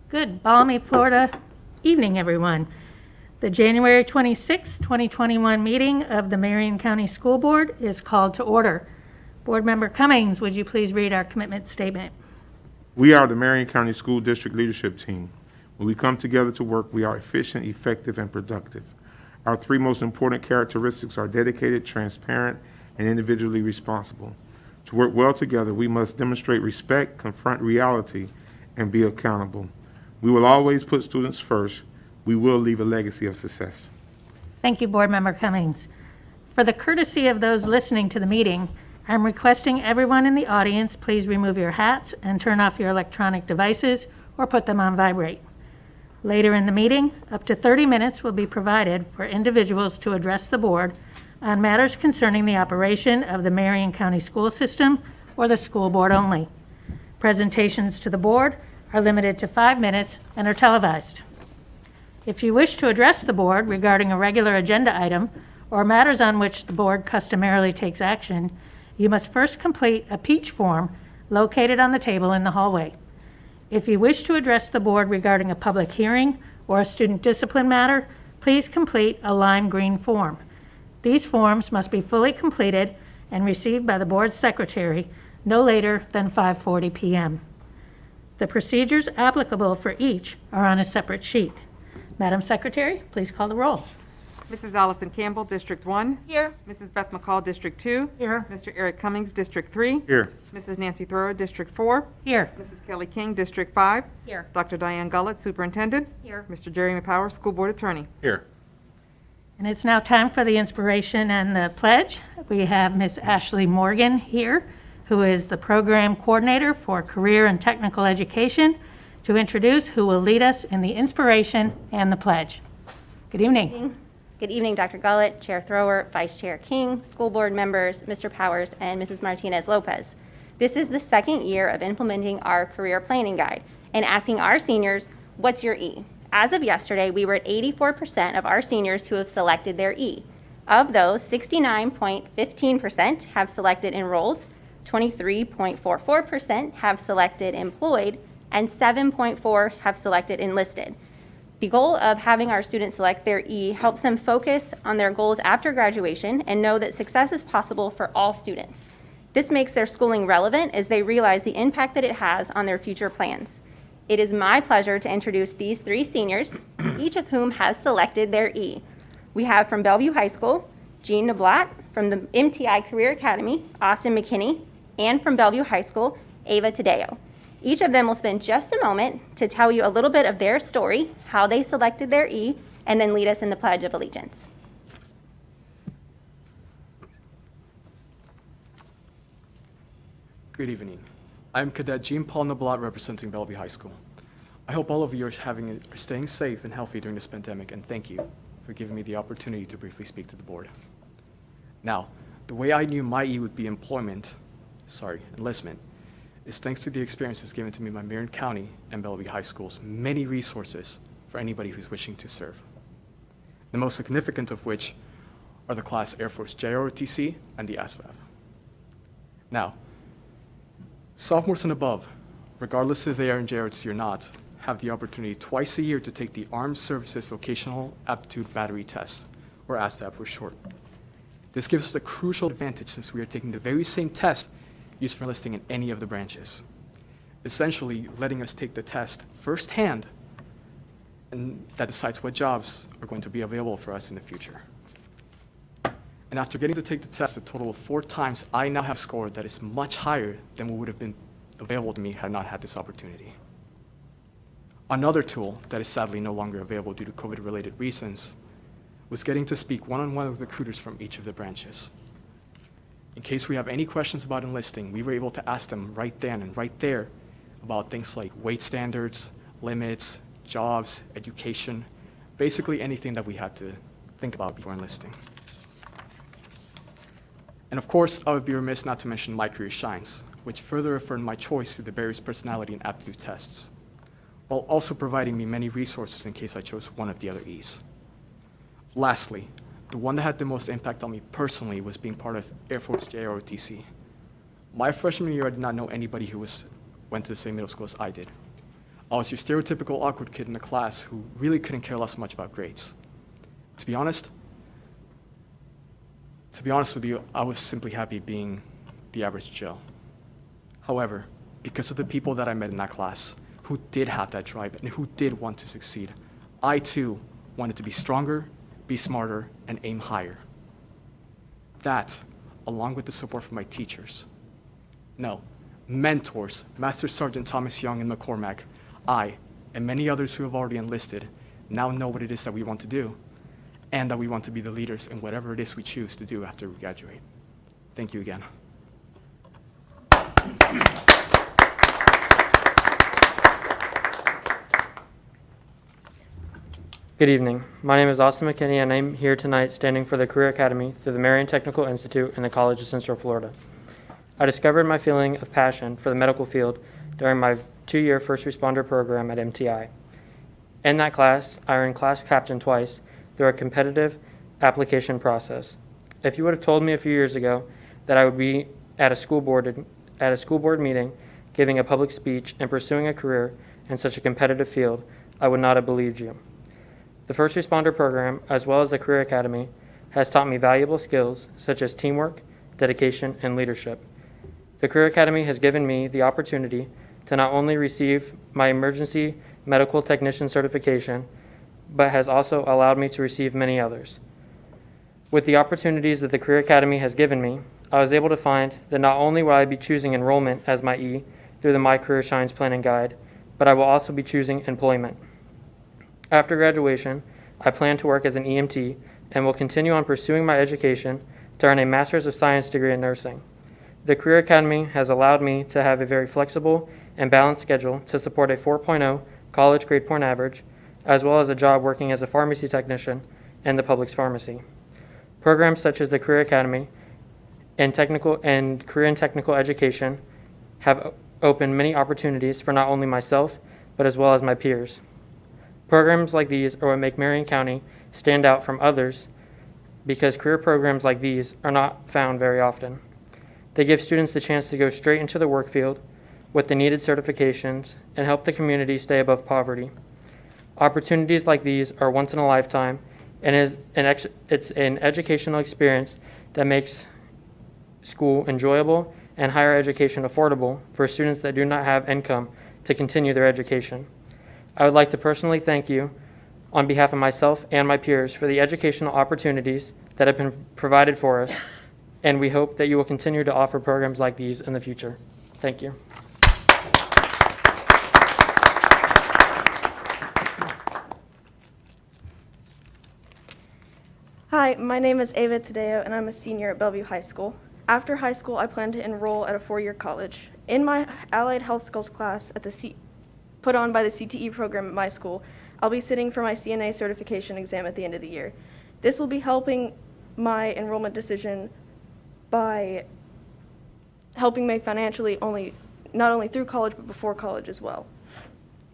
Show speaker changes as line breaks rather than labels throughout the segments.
Good, balmy Florida evening, everyone. The January 26, 2021 meeting of the Marion County School Board is called to order. Board Member Cummings, would you please read our commitment statement?
We are the Marion County School District Leadership Team. When we come together to work, we are efficient, effective, and productive. Our three most important characteristics are dedicated, transparent, and individually responsible. To work well together, we must demonstrate respect, confront reality, and be accountable. We will always put students first. We will leave a legacy of success.
Thank you, Board Member Cummings. For the courtesy of those listening to the meeting, I'm requesting everyone in the audience please remove your hats and turn off your electronic devices or put them on vibrate. Later in the meeting, up to 30 minutes will be provided for individuals to address the board on matters concerning the operation of the Marion County school system or the school board only. Presentations to the board are limited to 5 minutes and are televised. If you wish to address the board regarding a regular agenda item or matters on which the board customarily takes action, you must first complete a peach form located on the table in the hallway. If you wish to address the board regarding a public hearing or a student discipline matter, please complete a lime green form. These forms must be fully completed and received by the board's secretary no later than 5:40 p.m. The procedures applicable for each are on a separate sheet. Madam Secretary, please call the roll.
Mrs. Allison Campbell, District 1.
Here.
Mrs. Beth McCall, District 2.
Here.
Mr. Eric Cummings, District 3.
Here.
Mrs. Nancy Thrower, District 4.
Here.
Mrs. Kelly King, District 5.
Here.
Dr. Diane Gullett, Superintendent.
Here.
Mr. Jeremy Powers, School Board Attorney.
Here.
And it's now time for the inspiration and the pledge. We have Ms. Ashley Morgan here, who is the program coordinator for career and technical education, to introduce who will lead us in the inspiration and the pledge. Good evening.
Good evening, Dr. Gullett, Chair Thrower, Vice Chair King, school board members, Mr. Powers, and Mrs. Martinez-Lopez. This is the second year of implementing our career planning guide and asking our seniors, what's your E? As of yesterday, we were at 84% of our seniors who have selected their E. Of those, 69.15% have selected enrolled, 23.44% have selected employed, and 7.4% have selected enlisted. The goal of having our students select their E helps them focus on their goals after graduation and know that success is possible for all students. This makes their schooling relevant as they realize the impact that it has on their future plans. It is my pleasure to introduce these three seniors, each of whom has selected their E. We have from Bellevue High School, Jean Nablat, from the MTI Career Academy, Austin McKinney, and from Bellevue High School, Ava Tadeo. Each of them will spend just a moment to tell you a little bit of their story, how they selected their E, and then lead us in the Pledge of Allegiance.
Good evening. I'm Cadet Jean Paul Nablat representing Bellevue High School. I hope all of you are staying safe and healthy during this pandemic, and thank you for giving me the opportunity to briefly speak to the board. Now, the way I knew my E would be enlistment, is thanks to the experiences given to me by Marion County and Bellevue High School's many resources for anybody who's wishing to serve. The most significant of which are the Class Air Force JROTC and the ASVAB. Now, sophomores and above, regardless if they are in JROTC or not, have the opportunity twice a year to take the Armed Services Vocational Aptitude Battery Test, or ASVAB for short. This gives us a crucial advantage since we are taking the very same test used for enlisting in any of the branches, essentially letting us take the test firsthand, and that decides what jobs are going to be available for us in the future. And after getting to take the test a total of 4 times, I now have a score that is much higher than what would have been available to me had I not had this opportunity. Another tool that is sadly no longer available due to COVID-related reasons was getting to speak one-on-one with recruiters from each of the branches. In case we have any questions about enlisting, we were able to ask them right then and right there about things like weight standards, limits, jobs, education, basically anything that we had to think about before enlisting. And of course, I would be remiss not to mention My Career Shines, which further affirmed my choice through the various personality and aptitude tests, while also providing me many resources in case I chose one of the other E's. Lastly, the one that had the most impact on me personally was being part of Air Force JROTC. My freshman year, I did not know anybody who went to the same middle school as I did. I was your stereotypical awkward kid in the class who really couldn't care less much about grades. To be honest with you, I was simply happy being the average Joe. However, because of the people that I met in that class who did have that drive and who did want to succeed, I too wanted to be stronger, be smarter, and aim higher. That, along with the support from my teachers, mentors, Master Sergeant Thomas Young and McCormack, I, and many others who have already enlisted, now know what it is that we want to do, and that we want to be the leaders in whatever it is we choose to do after we graduate. Thank you again.
Good evening. My name is Austin McKinney, and I'm here tonight standing for the Career Academy through the Marion Technical Institute and the College of Central Florida. I discovered my feeling of passion for the medical field during my 2-year first responder program at MTI. In that class, I earned class captain twice through a competitive application process. If you would have told me a few years ago that I would be at a school board meeting, giving a public speech and pursuing a career in such a competitive field, I would not have believed you. The first responder program, as well as the Career Academy, has taught me valuable skills such as teamwork, dedication, and leadership. The Career Academy has given me the opportunity to not only receive my emergency medical technician certification, but has also allowed me to receive many others. With the opportunities that the Career Academy has given me, I was able to find that not only will I be choosing enrollment as my E through the My Career Shines Planning Guide, but I will also be choosing employment. After graduation, I plan to work as an EMT and will continue on pursuing my education to earn a Master's of Science degree in nursing. The Career Academy has allowed me to have a very flexible and balanced schedule to support a 4.0 college grade point average, as well as a job working as a pharmacy technician in the Publix pharmacy. Programs such as the Career Academy and career and technical education have opened many opportunities for not only myself, but as well as my peers. Programs like these are what make Marion County stand out from others because career programs like these are not found very often. They give students the chance to go straight into the work field with the needed certifications and help the community stay above poverty. Opportunities like these are once in a lifetime, and it's an educational experience that makes school enjoyable and higher education affordable for students that do not have income to continue their education. I would like to personally thank you on behalf of myself and my peers for the educational opportunities that have been provided for us, and we hope that you will continue to offer programs like these in the future. Thank you.
Hi, my name is Ava Tadeo, and I'm a senior at Bellevue High School. After high school, I plan to enroll at a 4-year college. In my Allied Health Skills class put on by the CTE program at my school, I'll be sitting for my CNA certification exam at the end of the year. This will be helping my enrollment decision by helping me financially not only through college, but before college as well.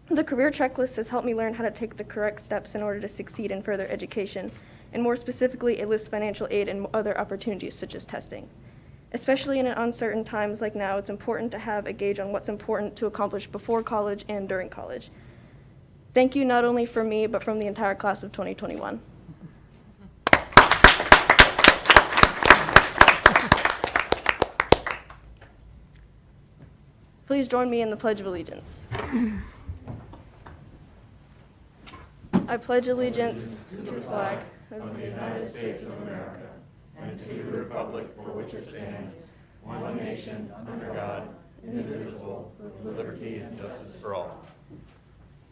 The career checklist has helped me learn how to take the correct steps in order to succeed in further education, and more specifically, it lists financial aid and other opportunities such as testing. Especially in uncertain times like now, it's important to have a gauge on what's important to accomplish before college and during college. Thank you not only from me, but from the entire class of 2021. Please join me in the Pledge of Allegiance. I pledge allegiance to the flag of the United States of America and to the republic for which it stands, one nation, under God, indivisible, with liberty and justice for all.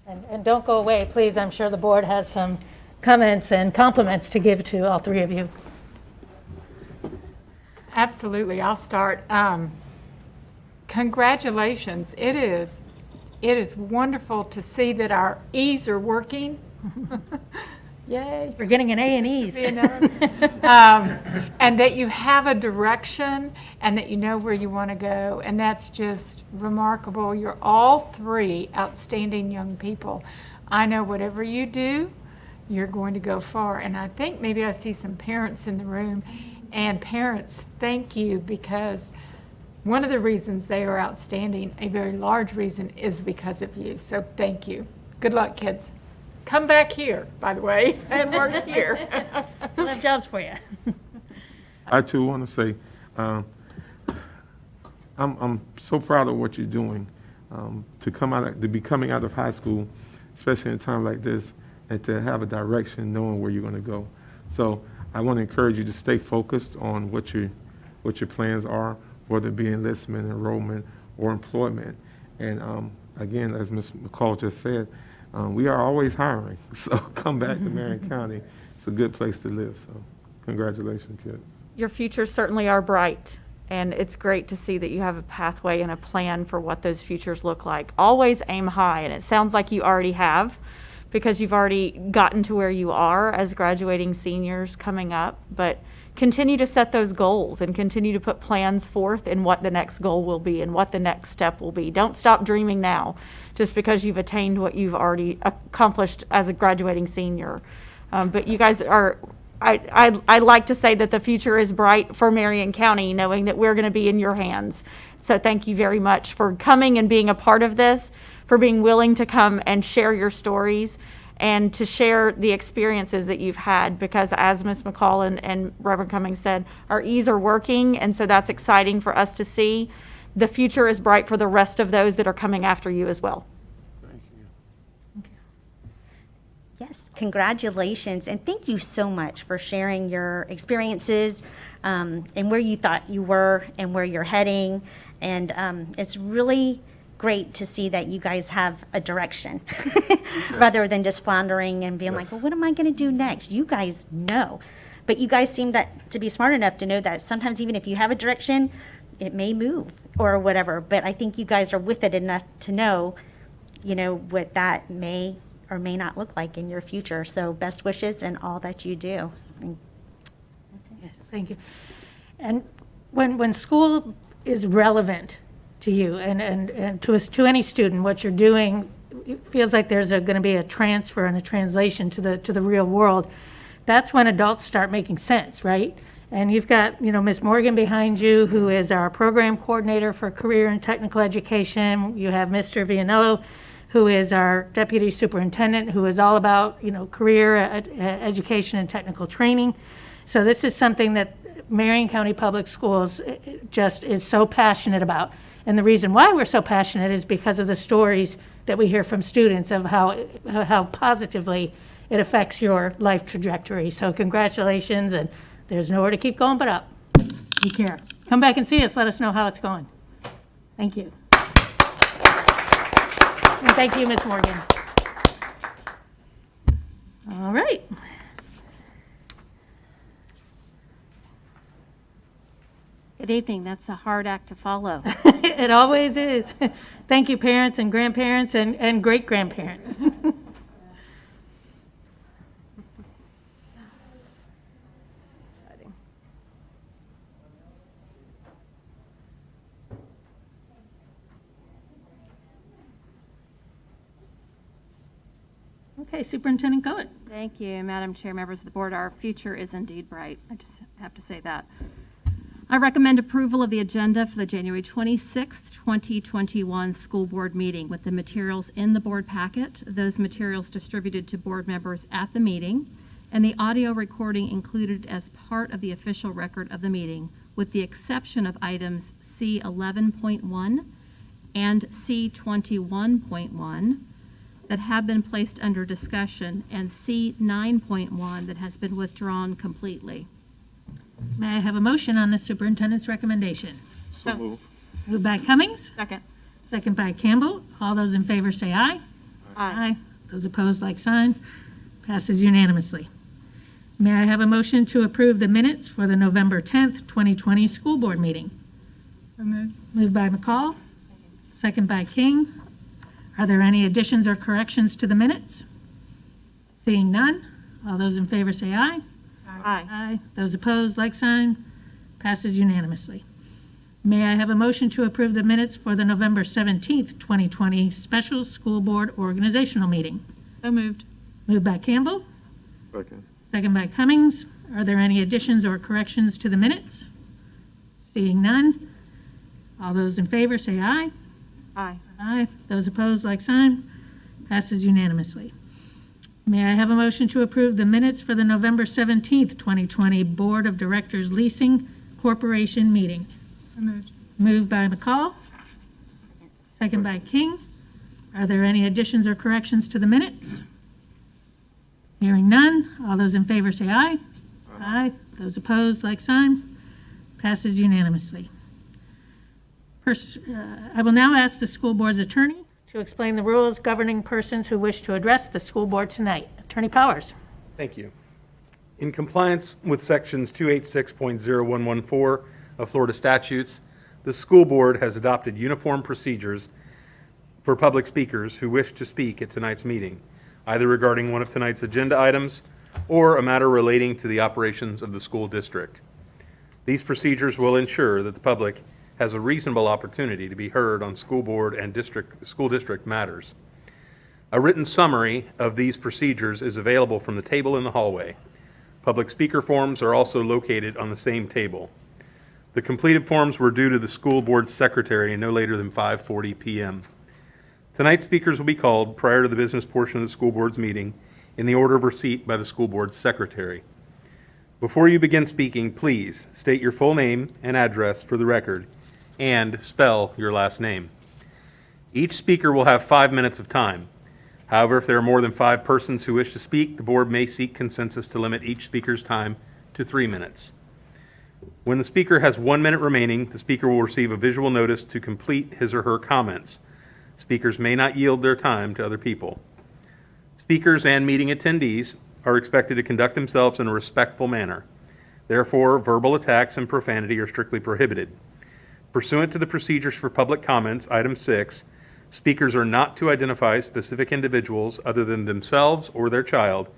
And don't go away, please. I'm sure the board has some comments and compliments to give to all three of you.
Absolutely. I'll start. Congratulations. It is wonderful to see that our E's are working. Yay.
We're getting an A in E's.
And that you have a direction and that you know where you want to go. And that's just remarkable. You're all three outstanding young people. I know whatever you do, you're going to go far. And I think maybe I see some parents in the room. And parents, thank you, because One of the reasons they are outstanding, a very large reason, is because of you. So thank you. Good luck, kids. Come back here, by the way, and work here.
We'll have jobs for you.
I too want to say, I'm so proud of what you're doing. To be coming out of high school, especially in a time like this, and to have a direction, knowing where you're going to go. So I want to encourage you to stay focused on what your plans are, whether it be enlistment, enrollment, or employment. And again, as Ms. McCall just said, we are always hiring. So come back to Marion County. It's a good place to live. So congratulations, kids.
Your futures certainly are bright, and it's great to see that you have a pathway and a plan for what those futures look like. Always aim high, and it sounds like you already have, because you've already gotten to where you are as graduating seniors coming up. But continue to set those goals and continue to put plans forth in what the next goal will be and what the next step will be. Don't stop dreaming now just because you've attained what you've already accomplished as a graduating senior. But you guys are, I like to say that the future is bright for Marion County, knowing that we're going to be in your hands. So thank you very much for coming and being a part of this, for being willing to come and share your stories and to share the experiences that you've had, because as Ms. McCall and Reverend Cummings said, our E's are working, and so that's exciting for us to see. The future is bright for the rest of those that are coming after you as well.
Thank you.
Yes, congratulations, and thank you so much for sharing your experiences and where you thought you were and where you're heading. And it's really great to see that you guys have a direction rather than just floundering and being like, well, what am I going to do next? You guys know. But you guys seem to be smart enough to know that sometimes even if you have a direction, it may move or whatever. But I think you guys are with it enough to know, what that may or may not look like in your future. So best wishes in all that you do.
Yes, thank you. And when school is relevant to you and to any student, what you're doing, it feels like there's going to be a transfer and a translation to the real world. That's when adults start making sense, right? And you've got, Ms. Morgan behind you, who is our program coordinator for career and technical education. You have Mr. Vianello, who is our deputy superintendent, who is all about, career education and technical training. So this is something that Marion County Public Schools just is so passionate about. And the reason why we're so passionate is because of the stories that we hear from students of how positively it affects your life trajectory. So congratulations, and there's nowhere to keep going but up. Take care. Come back and see us. Let us know how it's going. Thank you. And thank you, Ms. Morgan. All right.
Good evening. That's a hard act to follow.
It always is. Thank you, parents and grandparents and great-grandparents. Okay, Superintendent Cohen.
Thank you, Madam Chair, members of the board. Our future is indeed bright. I just have to say that. I recommend approval of the agenda for the January 26th, 2021 school board meeting with the materials in the board packet, those materials distributed to board members at the meeting, and the audio recording included as part of the official record of the meeting, with the exception of items C11.1 and C21.1 that have been placed under discussion, and C9.1 that has been withdrawn completely.
May I have a motion on the superintendent's recommendation?
So move.
Moved by Cummings,
Second.
second by Campbell. All those in favor say aye.
Aye.
Those opposed, like sign. Passes unanimously. May I have a motion to approve the minutes for the November 10th, 2020 school board meeting?
So moved.
Moved by McCall, second by King. Are there any additions or corrections to the minutes? Seeing none, all those in favor say aye.
Aye.
Aye. Those opposed, like sign. Passes unanimously. May I have a motion to approve the minutes for the November 17th, 2020 special school board organizational meeting?
So moved.
Moved by Campbell,
Second.
second by Cummings. Are there any additions or corrections to the minutes? Seeing none, All those in favor say aye.
Aye.
Aye. Those opposed, like sign. Passes unanimously. May I have a motion to approve the minutes for the November 17th, 2020 Board of Directors Leasing Corporation meeting?
So moved.
Moved by McCall, second by King. Are there any additions or corrections to the minutes? Hearing none. All those in favor say aye. Aye. Those opposed, like sign. Passes unanimously. I will now ask the school board's attorney to explain the rules governing persons who wish to address the school board tonight. Attorney Powers.
Thank you. In compliance with sections 286.0114 of Florida statutes, the school board has adopted uniform procedures for public speakers who wish to speak at tonight's meeting, either regarding one of tonight's agenda items or a matter relating to the operations of the school district. These procedures will ensure that the public has a reasonable opportunity to be heard on school board and school district matters. A written summary of these procedures is available from the table in the hallway. Public speaker forms are also located on the same table. The completed forms were due to the school board secretary no later than 5:40 p.m. Tonight's speakers will be called prior to the business portion of the school board's meeting in the order of receipt by the school board secretary. Before you begin speaking, please state your full name and address for the record and spell your last name. Each speaker will have 5 minutes of time. However, if there are more than 5 persons who wish to speak, the board may seek consensus to limit each speaker's time to 3 minutes. When the speaker has 1 minute remaining, the speaker will receive a visual notice to complete his or her comments. Speakers may not yield their time to other people. Speakers and meeting attendees are expected to conduct themselves in a respectful manner. Therefore, verbal attacks and profanity are strictly prohibited. Pursuant to the procedures for public comments, item 6, speakers are not to identify specific individuals other than themselves or their child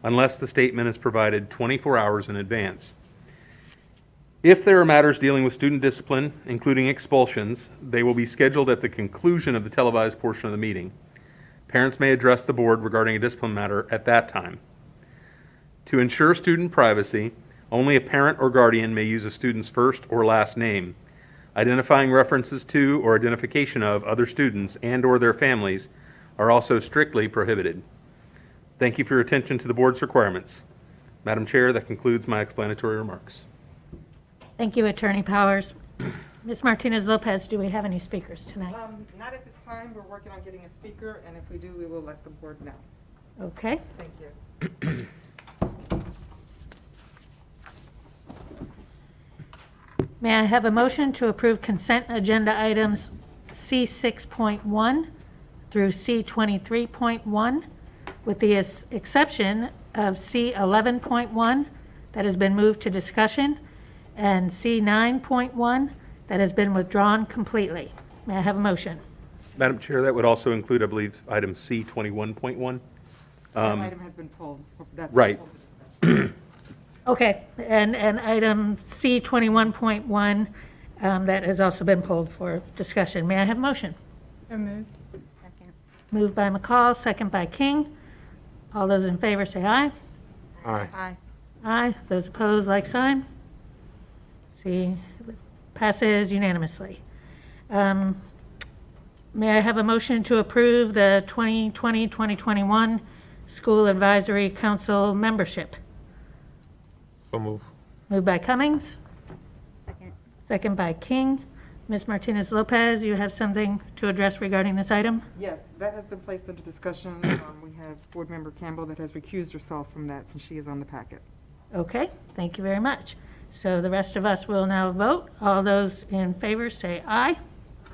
unless the statement is provided 24 hours in advance. If there are matters dealing with student discipline, including expulsions, they will be scheduled at the conclusion of the televised portion of the meeting. Parents may address the board regarding a discipline matter at that time. To ensure student privacy, only a parent or guardian may use a student's first or last name. Identifying references to or identification of other students and/or their families are also strictly prohibited. Thank you for your attention to the board's requirements. Madam Chair, that concludes my explanatory remarks.
Thank you, Attorney Powers. Ms. Martinez-Lopez, do we have any speakers tonight?
Not at this time. We're working on getting a speaker, and if we do, we will let the board know.
Okay.
Thank you.
May I have a motion to approve consent agenda items C6.1 through C23.1 with the exception of C11.1 that has been moved to discussion and C9.1 that has been withdrawn completely. May I have a motion?
Madam Chair, that would also include, I believe, item C21.1.
That item has been pulled. That's
Right.
pulled to discussion.
Okay, and item C21.1 that has also been pulled for discussion. May I have a motion?
So moved.
Moved by McCall, second by King. All those in favor say aye.
Aye.
Aye.
Aye. Those opposed, like sign. See, passes unanimously. May I have a motion to approve the 2020-2021 School Advisory Council membership?
So move.
Moved by Cummings. Second by King. Ms. Martinez-Lopez, you have something to address regarding this item?
Yes, that has been placed under discussion. We have Board Member Campbell that has recused herself from that since she is on the packet.
Okay, thank you very much. So the rest of us will now vote. All those in favor say aye.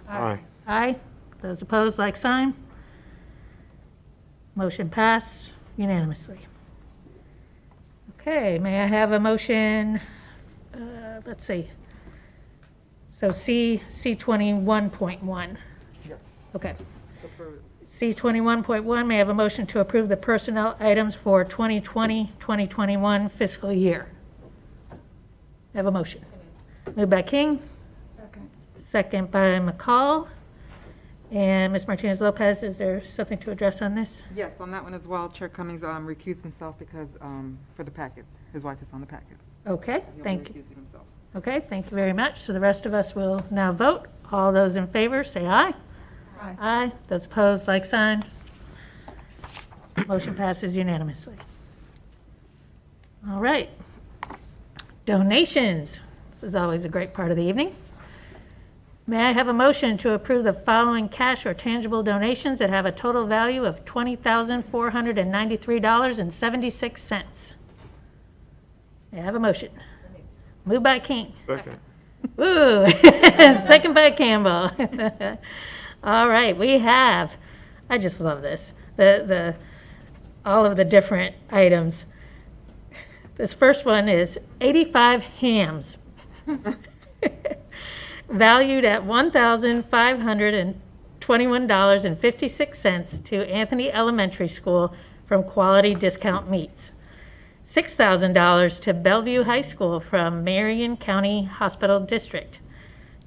Aye.
Aye. Those opposed, like sign. Motion passed unanimously. Okay, may I have a motion, let's see. So C21.1.
Yes.
Okay.
Approved.
C21.1, may I have a motion to approve the personnel items for 2020-2021 fiscal year? I have a motion. Moved by King.
Second.
Second by McCall. And Ms. Martinez-Lopez, is there something to address on this?
Yes, on that one as well, Chair Cummings recused himself because, for the packet, his wife is on the packet.
Okay,
He'll be
thank you.
recusing himself.
Okay, thank you very much. So the rest of us will now vote. All those in favor, say aye.
Aye.
Aye. Those opposed, like sign. Motion passes unanimously. All right. Donations. This is always a great part of the evening. May I have a motion to approve the following cash or tangible donations that have a total value of $20,493.76? May I have a motion? Moved by King.
Second.
Ooh, second by Campbell. All right, we have, I just love this, all of the different items. This first one is 85 hams, valued at $1,521.56 to Anthony Elementary School from Quality Discount Meats. $6,000 to Bellevue High School from Marion County Hospital District.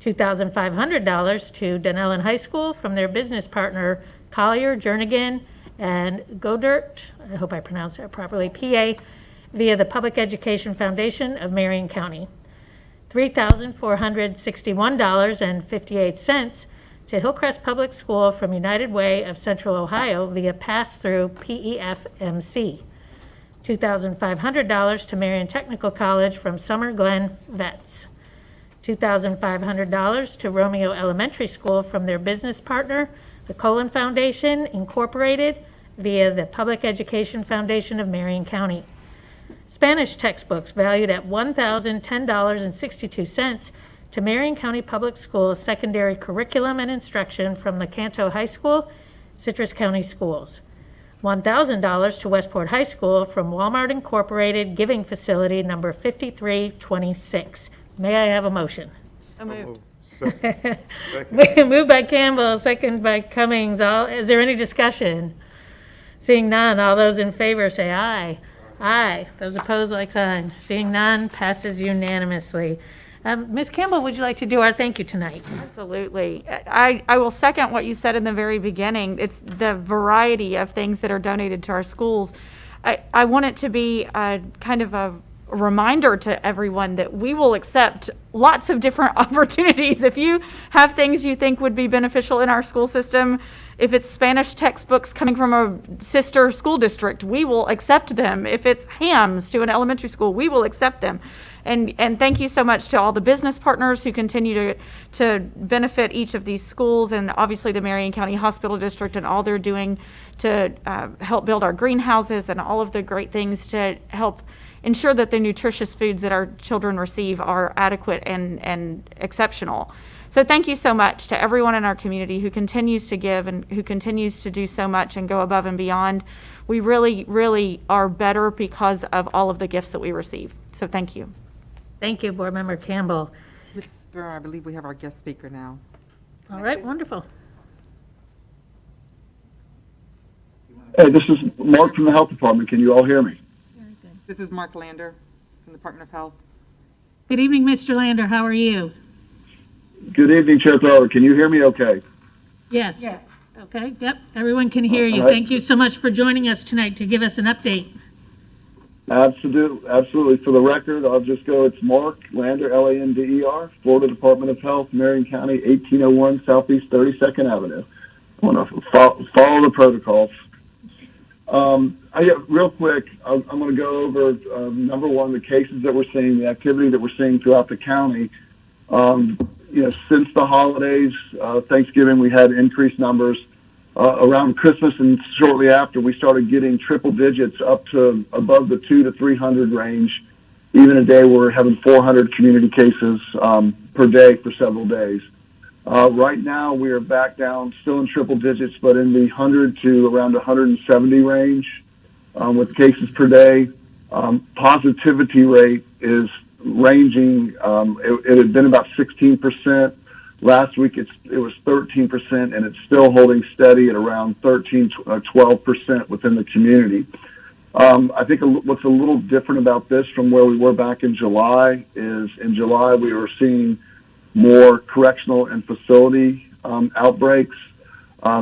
$2,500 to Dunellen High School from their business partner Collier, Jernigan, and Godert, I hope I pronounced that properly, PA, via the Public Education Foundation of Marion County. $3,461.58 to Hillcrest Public School from United Way of Central Ohio via pass-through PEFMC. $2,500 to Marion Technical College from Summer Glen Vets. $2,500 to Romeo Elementary School from their business partner, the Colon Foundation, Incorporated, via the Public Education Foundation of Marion County. Spanish textbooks valued at $1,010.62 to Marion County Public Schools Secondary Curriculum and Instruction from the Canto High School, Citrus County Schools. $1,000 to Westport High School from Walmart Incorporated Giving Facility number 5326. May I have a motion?
So moved.
Second.
Moved by Campbell, second by Cummings. Is there any discussion? Seeing none, all those in favor say aye. Aye. Those opposed, like sign. Seeing none, passes unanimously. Ms. Campbell, would you like to do our thank you tonight?
Absolutely. I will second what you said in the very beginning. It's the variety of things that are donated to our schools. I want it to be kind of a reminder to everyone that we will accept lots of different opportunities. If you have things you think would be beneficial in our school system, if it's Spanish textbooks coming from a sister school district, we will accept them. If it's hams to an elementary school, we will accept them. And thank you so much to all the business partners who continue to benefit each of these schools, and obviously the Marion County Hospital District and all they're doing to help build our greenhouses and all of the great things to help ensure that the nutritious foods that our children receive are adequate and exceptional. So thank you so much to everyone in our community who continues to give and who continues to do so much and go above and beyond. We really, really are better because of all of the gifts that we receive. So thank you.
Thank you, Board Member Campbell.
Ms. Burr, I believe we have our guest speaker now.
All right, wonderful.
Hey, this is Mark from the Health Department. Can you all hear me?
This is Mark Lander from the Department of Health.
Good evening, Mr. Lander. How are you?
Good evening, Chair Thrower. Can you hear me okay?
Yes. Yes. Okay, yep, everyone can hear you.
All right.
Thank you so much for joining us tonight to give us an update.
Absolutely. For the record, I'll just go, it's Mark Lander, Lander, Florida Department of Health, Marion County, 1801 Southeast 32nd Avenue. I want to follow the protocols. Real quick, I'm going to go over, number one, the cases that we're seeing, the activity that we're seeing throughout the county. Since the holidays, Thanksgiving, we had increased numbers. Around Christmas and shortly after, we started getting triple digits up to above the 200 to 300 range. Even a day we're having 400 community cases per day for several days. Right now, we are back down, still in triple digits, but in the 100 to around 170 range with cases per day. Positivity rate is ranging. It had been about 16%. Last week, it was 13%, and it's still holding steady at around 12% within the community. I think what's a little different about this from where we were back in July is in July we were seeing more correctional and facility outbreaks.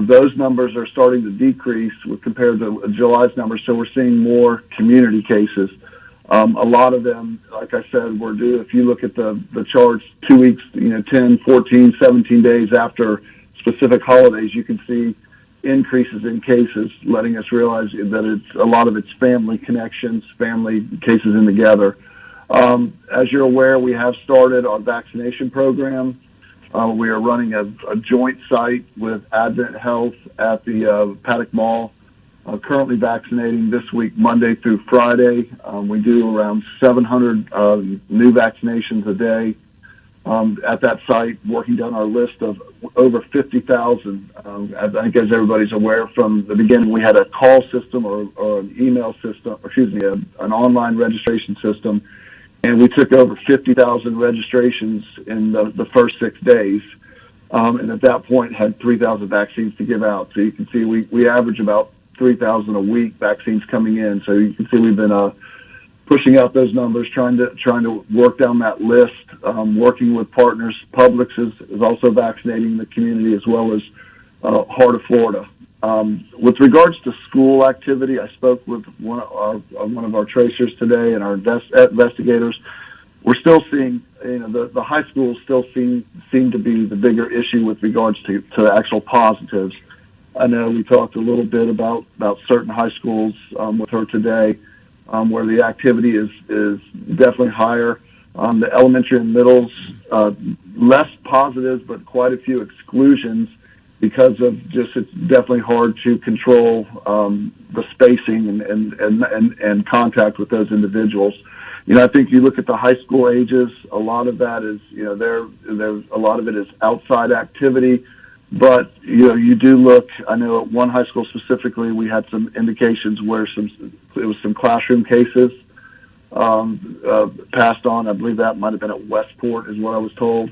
Those numbers are starting to decrease compared to July's numbers, so we're seeing more community cases. A lot of them, like I said, were due. If you look at the charts 2 weeks, 10, 14, 17 days after specific holidays, you can see increases in cases, letting us realize that a lot of it's family connections, family cases in together. As you're aware, we have started our vaccination program. We are running a joint site with Advent Health at the Paddock Mall. Currently vaccinating this week, Monday through Friday. We do around 700 new vaccinations a day at that site, working down our list of over 50,000. I think as everybody's aware, from the beginning, we had a call system or an email system, an online registration system, and we took over 50,000 registrations in the first 6 days. And at that point, had 3,000 vaccines to give out. So you can see we average about 3,000 a week vaccines coming in. So you can see we've been pushing out those numbers, trying to work down that list, working with partners. Publix is also vaccinating the community, as well as Heart of Florida. With regards to school activity, I spoke with one of our tracers today and our investigators. We're still seeing, the high schools still seem to be the bigger issue with regards to the actual positives. I know we talked a little bit about certain high schools with her today, where the activity is definitely higher. The elementary and middles, less positives, but quite a few exclusions because of just it's definitely hard to control the spacing and contact with those individuals. I think you look at the high school ages, a lot of that is, there's a lot of it is outside activity. But, you do look, I know at one high school specifically, we had some indications where it was some classroom cases passed on. I believe that might have been at Westport is what I was told.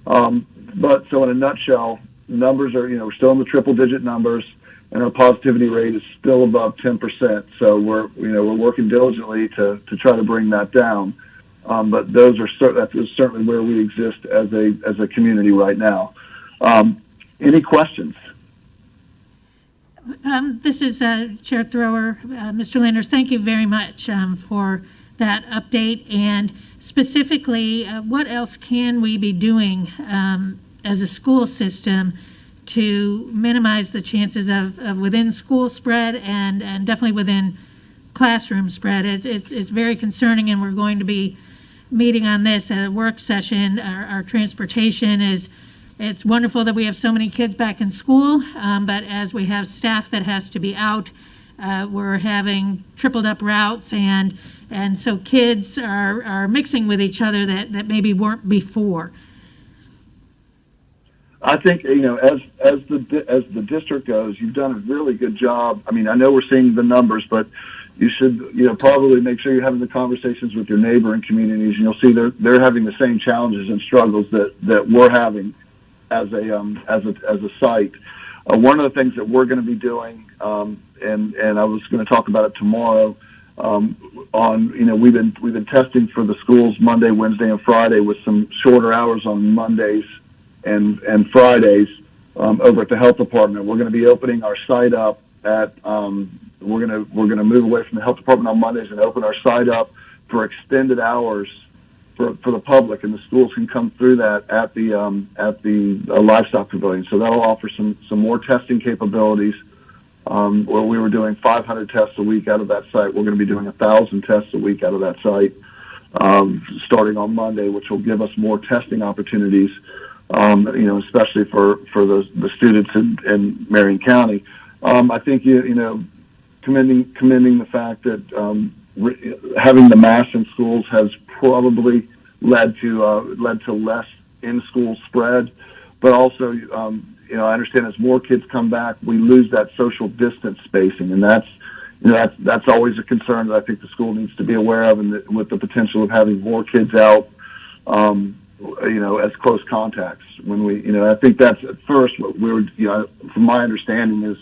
But so in a nutshell, numbers are, we're still in the triple digit numbers, and our positivity rate is still above 10%. So we're working diligently to try to bring that down. But that is certainly where we exist as a community right now. Any questions?
This is Chair Thrower. Mr. Landers, thank you very much for that update. And specifically, what else can we be doing as a school system to minimize the chances of within school spread and definitely within classroom spread? It's very concerning, and we're going to be meeting on this at a work session. Our transportation is, it's wonderful that we have so many kids back in school, but as we have staff that has to be out, we're having tripled up routes, and so kids are mixing with each other that maybe weren't before.
I think, as the district goes, you've done a really good job. I mean, I know we're seeing the numbers, but you should, probably make sure you're having the conversations with your neighboring communities, and you'll see they're having the same challenges and struggles that we're having as a site. One of the things that we're going to be doing, and I was going to talk about it tomorrow, we've been testing for the schools Monday, Wednesday, and Friday with some shorter hours on Mondays and Fridays over at the health department. We're going to be opening our site up at we're going to move away from the health department on Mondays and open our site up for extended hours for the public, and the schools can come through that at the livestock pavilion. So that'll offer some more testing capabilities. Where we were doing 500 tests a week out of that site, we're going to be doing 1,000 tests a week out of that site starting on Monday, which will give us more testing opportunities. Especially for the students in Marion County. I think commending the fact that having the masks in schools has probably led to less in-school spread, but also I understand as more kids come back, we lose that social distance spacing, and that's always a concern that I think the school needs to be aware of, and with the potential of having more kids out. As close contacts. I think that's at first what we were, from my understanding is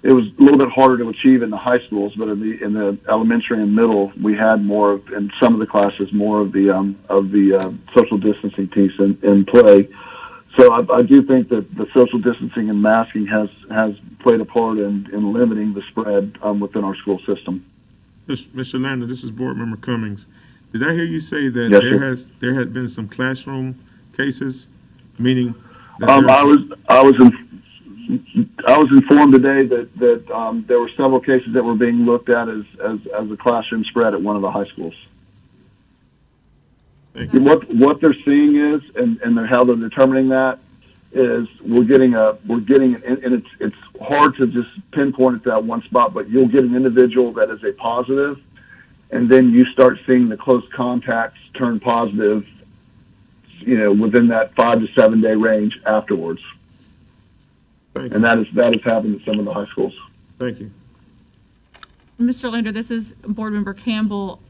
it was a little bit harder to achieve in the high schools, but in the elementary and middle, we had more of, in some of the classes, more of the social distancing piece in play. So I do think that the social distancing and masking has played a part in limiting the spread within our school system.
Mr. Lander, this is Board Member Cummings. Did I hear you say that
Yes, sir.
there had been some classroom cases, meaning that
I was informed today that there were several cases that were being looked at as a classroom spread at one of the high schools.
Thank you.
What they're seeing is, and how they're determining that is, we're getting and it's hard to just pinpoint it to that one spot, but you'll get an individual that is a positive, and then you start seeing the close contacts turn positive, within that 5 to 7 day range afterwards.
Thank
And
you.
that has happened at some of the high schools.
Thank you.
Mr. Lander, this is Board Member Campbell.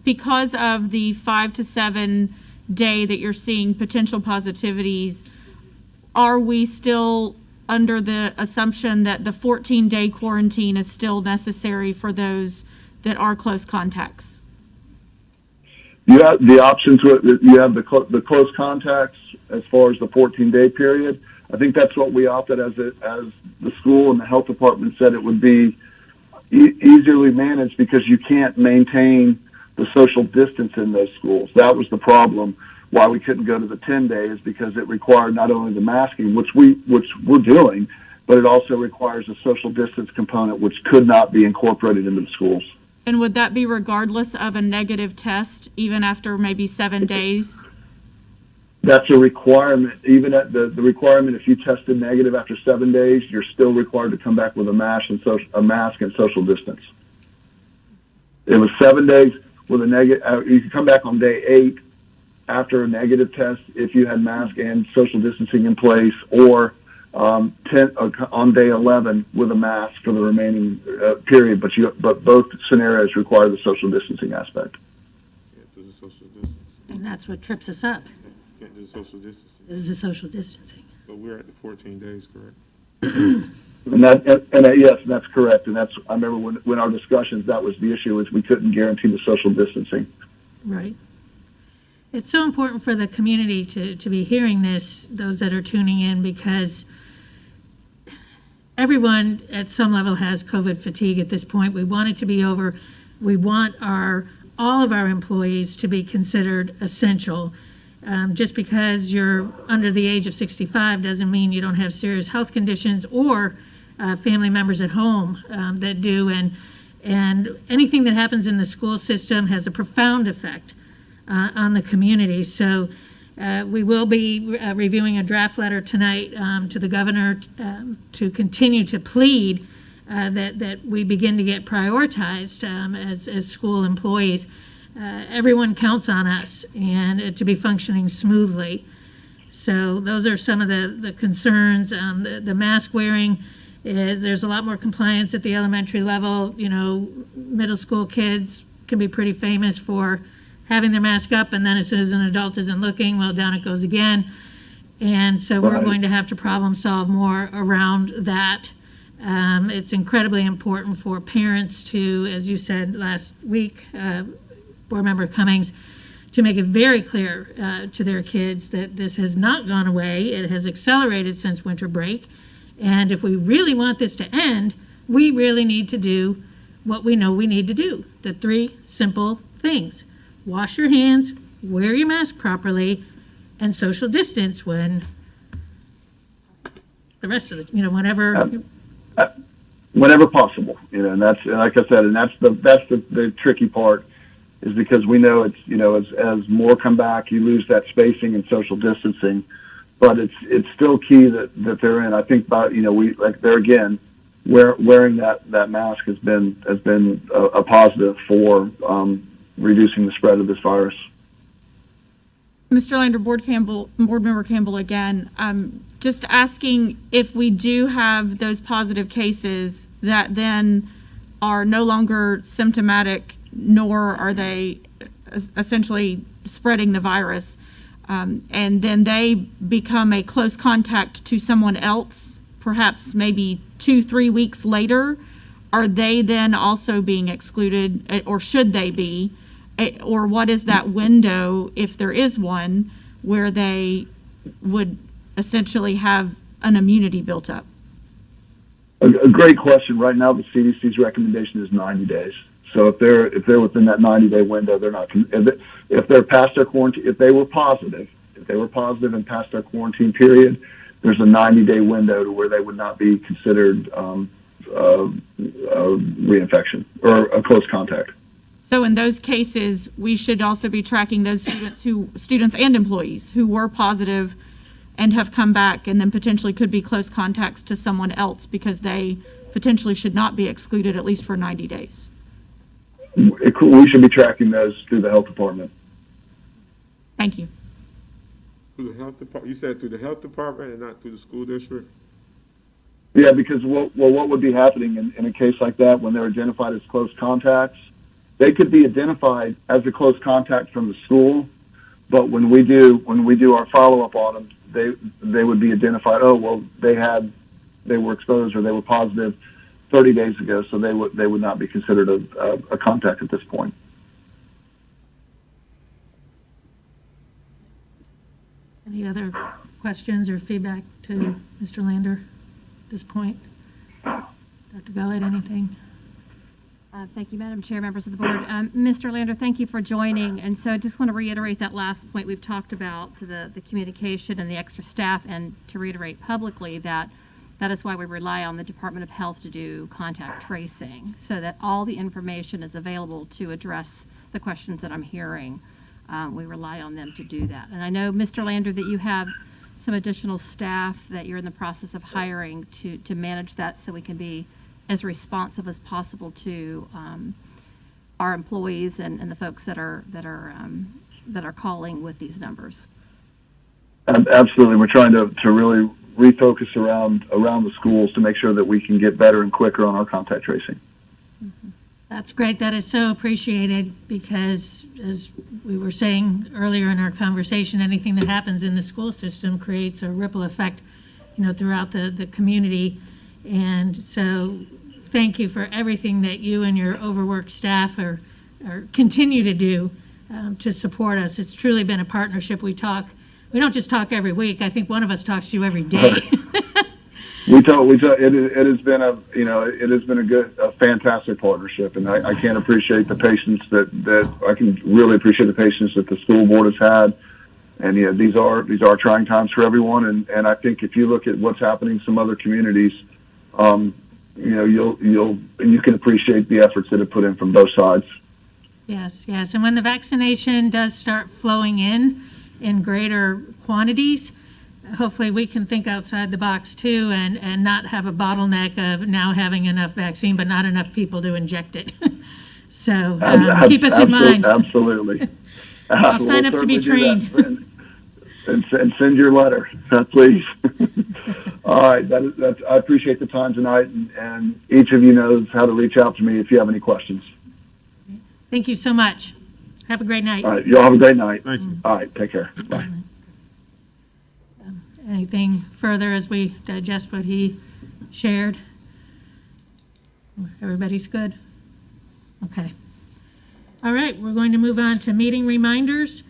Because of the 5 to 7 day that you're seeing potential positivities, are we still under the assumption that the 14-day quarantine is still necessary for those that are close contacts?
You have the options. You have the close contacts as far as the 14-day period. I think that's what we opted as the school and the health department said it would be easily managed, because you can't maintain the social distance in those schools. That was the problem. Why we couldn't go to the 10 days, because it required not only the masking, which we're doing, but it also requires a social distance component, which could not be incorporated into the schools.
And would that be regardless of a negative test, even after maybe 7 days?
That's a requirement. Even at the requirement, if you tested negative after 7 days, you're still required to come back with a mask and social distance. It was 7 days with a negative. You can come back on day 8 after a negative test if you had mask and social distancing in place, or on day 11 with a mask for the remaining period. But both scenarios require the social distancing aspect.
Can't do the social distancing.
And that's what trips us up,
Can't do the social distancing.
is the social distancing.
But we're at the 14 days, correct?
Yes, that's correct. And I remember when our discussions, that was the issue, is we couldn't guarantee the social distancing.
Right. It's so important for the community to be hearing this, those that are tuning in, because everyone at some level has COVID fatigue at this point. We want it to be over. We want all of our employees to be considered essential. Just because you're under the age of 65 doesn't mean you don't have serious health conditions or family members at home that do. And anything that happens in the school system has a profound effect on the community. So we will be reviewing a draft letter tonight to the governor to continue to plead that we begin to get prioritized as school employees. Everyone counts on us and to be functioning smoothly. So those are some of the concerns. The mask wearing there's a lot more compliance at the elementary level. Middle school kids can be pretty famous for having their mask up, and then as soon as an adult isn't looking, well, down it goes again. And so we're going to have to problem solve more around that. It's incredibly important for parents to, as you said last week, Board Member Cummings, to make it very clear to their kids that this has not gone away. It has accelerated since winter break. And if we really want this to end, we really need to do what we know we need to do. The 3 simple things: wash your hands, wear your mask properly, and social distance when the rest of
whenever possible. And that's, like I said, and that's the tricky part, is because we know it's, as more come back, you lose that spacing and social distancing, but it's still key that they're in. I think about, there again, wearing that mask has been a positive for reducing the spread of this virus.
Mr. Lander, Board Member Campbell again, just asking if we do have those positive cases that then are no longer symptomatic, nor are they essentially spreading the virus, and then they become a close contact to someone else, perhaps maybe 2-3 weeks later, are they then also being excluded, or should they be? Or what is that window, if there is one, where they would essentially have an immunity built up?
A great question. Right now, the CDC's recommendation is 90 days. So if they're within that 90-day window, they're not. If they're past their quarantine, if they were positive and past their quarantine period, there's a 90-day window to where they would not be considered reinfection or a close contact.
So in those cases, we should also be tracking those students and employees who were positive and have come back and then potentially could be close contacts to someone else because they potentially should not be excluded at least for 90 days.
We should be tracking those through the health department.
Thank you.
Through the health department, you said through the health department and not through the school district?
Yeah, because what would be happening in a case like that when they're identified as close contacts, they could be identified as a close contact from the school, but when we do our follow-up on them, they would be identified, oh, well, they were exposed or they were positive 30 days ago, so they would not be considered a contact at this point.
Any other questions or feedback to Mr. Lander at this point? Dr. Gullett, anything?
Thank you, Madam Chair, members of the board. Mr. Lander, thank you for joining. And so I just want to reiterate that last point we've talked about, to the communication and the extra staff, and to reiterate publicly that is why we rely on the Department of Health to do contact tracing, so that all the information is available to address the questions that I'm hearing. We rely on them to do that. And I know, Mr. Lander, that you have some additional staff that you're in the process of hiring to manage that, so we can be as responsive as possible to our employees and the folks that are calling with these numbers.
Absolutely, we're trying to really refocus around the schools to make sure that we can get better and quicker on our contact tracing.
Mm-hmm. That's great. That is so appreciated, because as we were saying earlier in our conversation, anything that happens in the school system creates a ripple effect, throughout the community. And so thank you for everything that you and your overworked staff are continue to do to support us. It's truly been a partnership. We don't just talk every week. I think one of us talks to you every day.
We talk. It has been a fantastic partnership, and I can't appreciate the patience that I can really appreciate the patience that the school board has had. And these are trying times for everyone. And I think if you look at what's happening in some other communities, you can appreciate the efforts that are put in from both sides.
Yes. And when the vaccination does start flowing in greater quantities, hopefully we can think outside the box too, and not have a bottleneck of now having enough vaccine but not enough people to inject it. So keep us in mind.
Absolutely.
I'll sign up to be trained.
And send your letter, please. All right, I appreciate the time tonight, and each of you knows how to reach out to me if you have any questions.
Thank you so much. Have a great night.
All right, y'all have a great night.
Thank you.
All right, take care. Bye.
Anything further as we digest what he shared? Everybody's good? Okay. All right, we're going to move on to meeting reminders.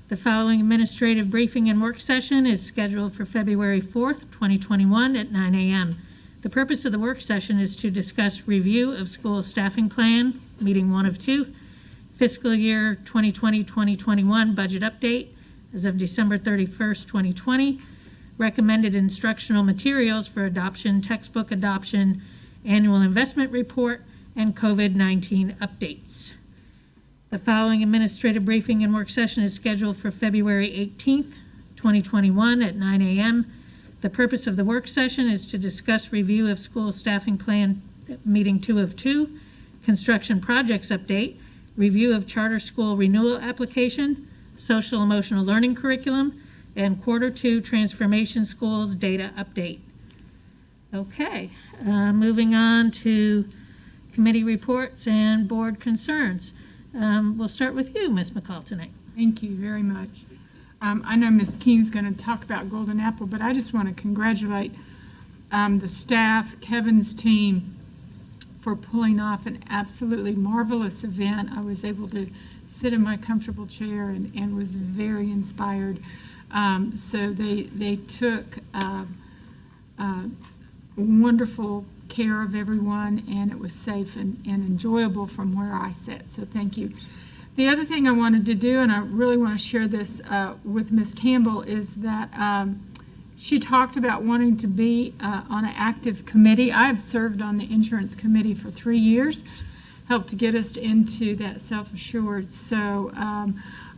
The following administrative briefing and work session is scheduled for February 4th, 2021 at 9 a.m. The purpose of the work session is to discuss review of school staffing plan, meeting 1 of 2, fiscal year 2020-2021 budget update as of December 31st, 2020, recommended instructional materials for adoption, textbook adoption, annual investment report, and COVID-19 updates. The following administrative briefing and work session is scheduled for February 18th, 2021 at 9 a.m. The purpose of the work session is to discuss review of school staffing plan, meeting 2 of 2, construction projects update, review of charter school renewal application, social emotional learning curriculum, and quarter 2 transformation schools data update. Okay, moving on to committee reports and board concerns. We'll start with you, Ms. McCall, tonight.
Thank you very much. I know Ms. King's going to talk about Golden Apple, but I just want to congratulate the staff, Kevin's team, for pulling off an absolutely marvelous event. I was able to sit in my comfortable chair and was very inspired. So they took wonderful care of everyone, and it was safe and enjoyable from where I sit. So thank you. The other thing I wanted to do, and I really want to share this with Ms. Campbell, is that she talked about wanting to be on an active committee. I have served on the insurance committee for 3 years, helped to get us into that self-assured. So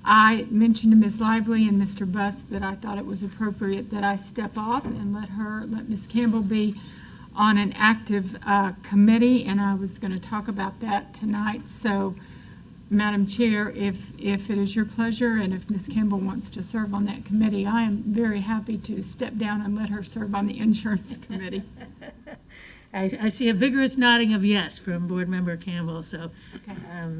I mentioned to Ms. Lively and Mr. Buss that I thought it was appropriate that I step off and let Ms. Campbell be on an active committee, and I was going to talk about that tonight. So, Madam Chair, if it is your pleasure and if Ms. Campbell wants to serve on that committee, I am very happy to step down and let her serve on the insurance committee.
I see a vigorous nodding of yes from Board Member Campbell, so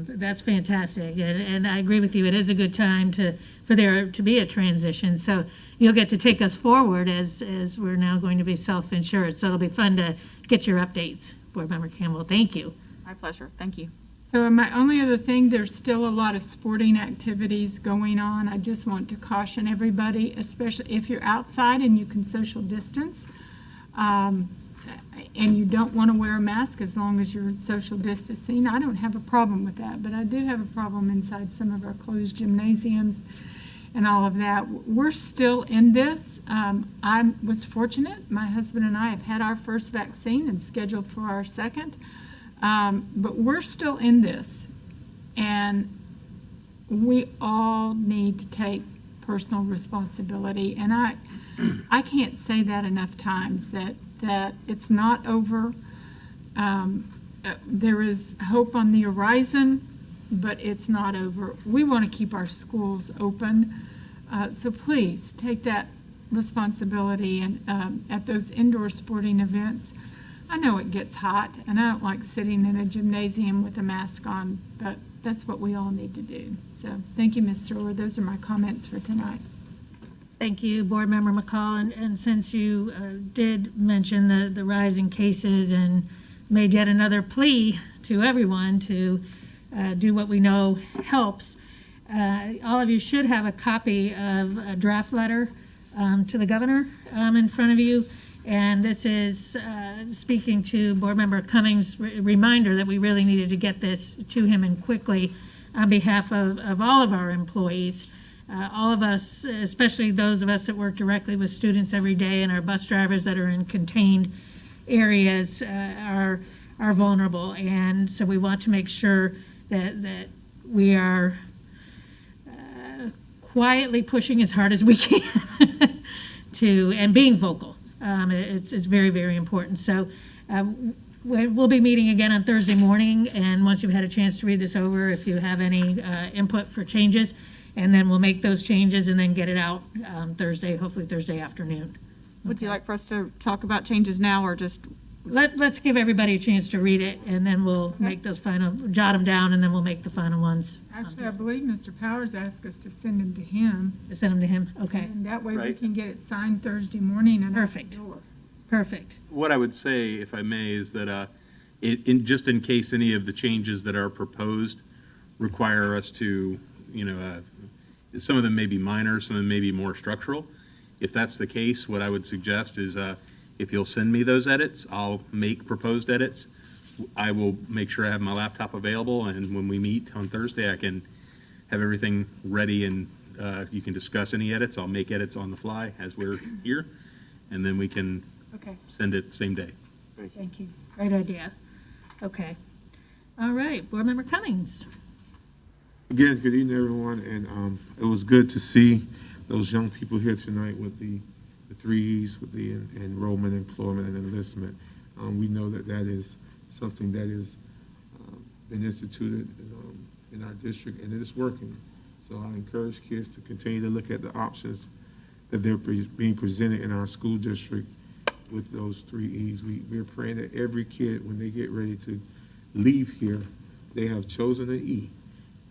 that's fantastic. And I agree with you. It is a good time for there to be a transition. So you'll get to take us forward as we're now going to be self-insured. So it'll be fun to get your updates, Board Member Campbell. Thank you.
My pleasure. Thank you.
So my only other thing, there's still a lot of sporting activities going on. I just want to caution everybody, especially if you're outside and you can social distance, and you don't want to wear a mask as long as you're social distancing. I don't have a problem with that, but I do have a problem inside some of our closed gymnasiums and all of that. We're still in this. I was fortunate. My husband and I have had our first vaccine and scheduled for our second. But we're still in this, and we all need to take personal responsibility. And I can't say that enough times, that it's not over. There is hope on the horizon, but it's not over. We want to keep our schools open, so please take that responsibility. And at those indoor sporting events, I know it gets hot, and I don't like sitting in a gymnasium with a mask on, but that's what we all need to do. So thank you, Ms. Stroller. Those are my comments for tonight.
Thank you, Board Member McCall. And since you did mention the rising cases and made yet another plea to everyone to do what we know helps, all of you should have a copy of a draft letter to the governor in front of you. And this is speaking to Board Member Cummings' reminder that we really needed to get this to him and quickly on behalf of all of our employees. All of us, especially those of us that work directly with students every day, and our bus drivers that are in contained areas are vulnerable. And so we want to make sure that we are quietly pushing as hard as we can and being vocal. It's very, very important. So we'll be meeting again on Thursday morning, and once you've had a chance to read this over, if you have any input for changes, and then we'll make those changes and then get it out Thursday, hopefully Thursday afternoon.
Would you like for us to talk about changes now, or just?
Let's give everybody a chance to read it, and then we'll make those jot them down, and then we'll make the final ones.
Actually, I believe Mr. Powers asked us to send them to him.
Send them to him, okay.
And that way we
Right.
can get it signed Thursday morning and out the
Perfect.
door.
Perfect.
What I would say, if I may, is that just in case any of the changes that are proposed require us to, some of them may be minor, some of them may be more structural. If that's the case, what I would suggest is if you'll send me those edits, I'll make proposed edits. I will make sure I have my laptop available, and when we meet on Thursday, I can have everything ready, and you can discuss any edits. I'll make edits on the fly as we're here, and then we can send it the same day.
Thank you. Great idea. Okay. All right, Board Member Cummings.
Again, good evening, everyone, and it was good to see those young people here tonight with the 3 E's, with the enrollment, employment, and enlistment. We know that is something that is been instituted in our district, and it is working. So I encourage kids to continue to look at the options that they're being presented in our school district with those 3 E's. We're praying that every kid, when they get ready to leave here, they have chosen an E.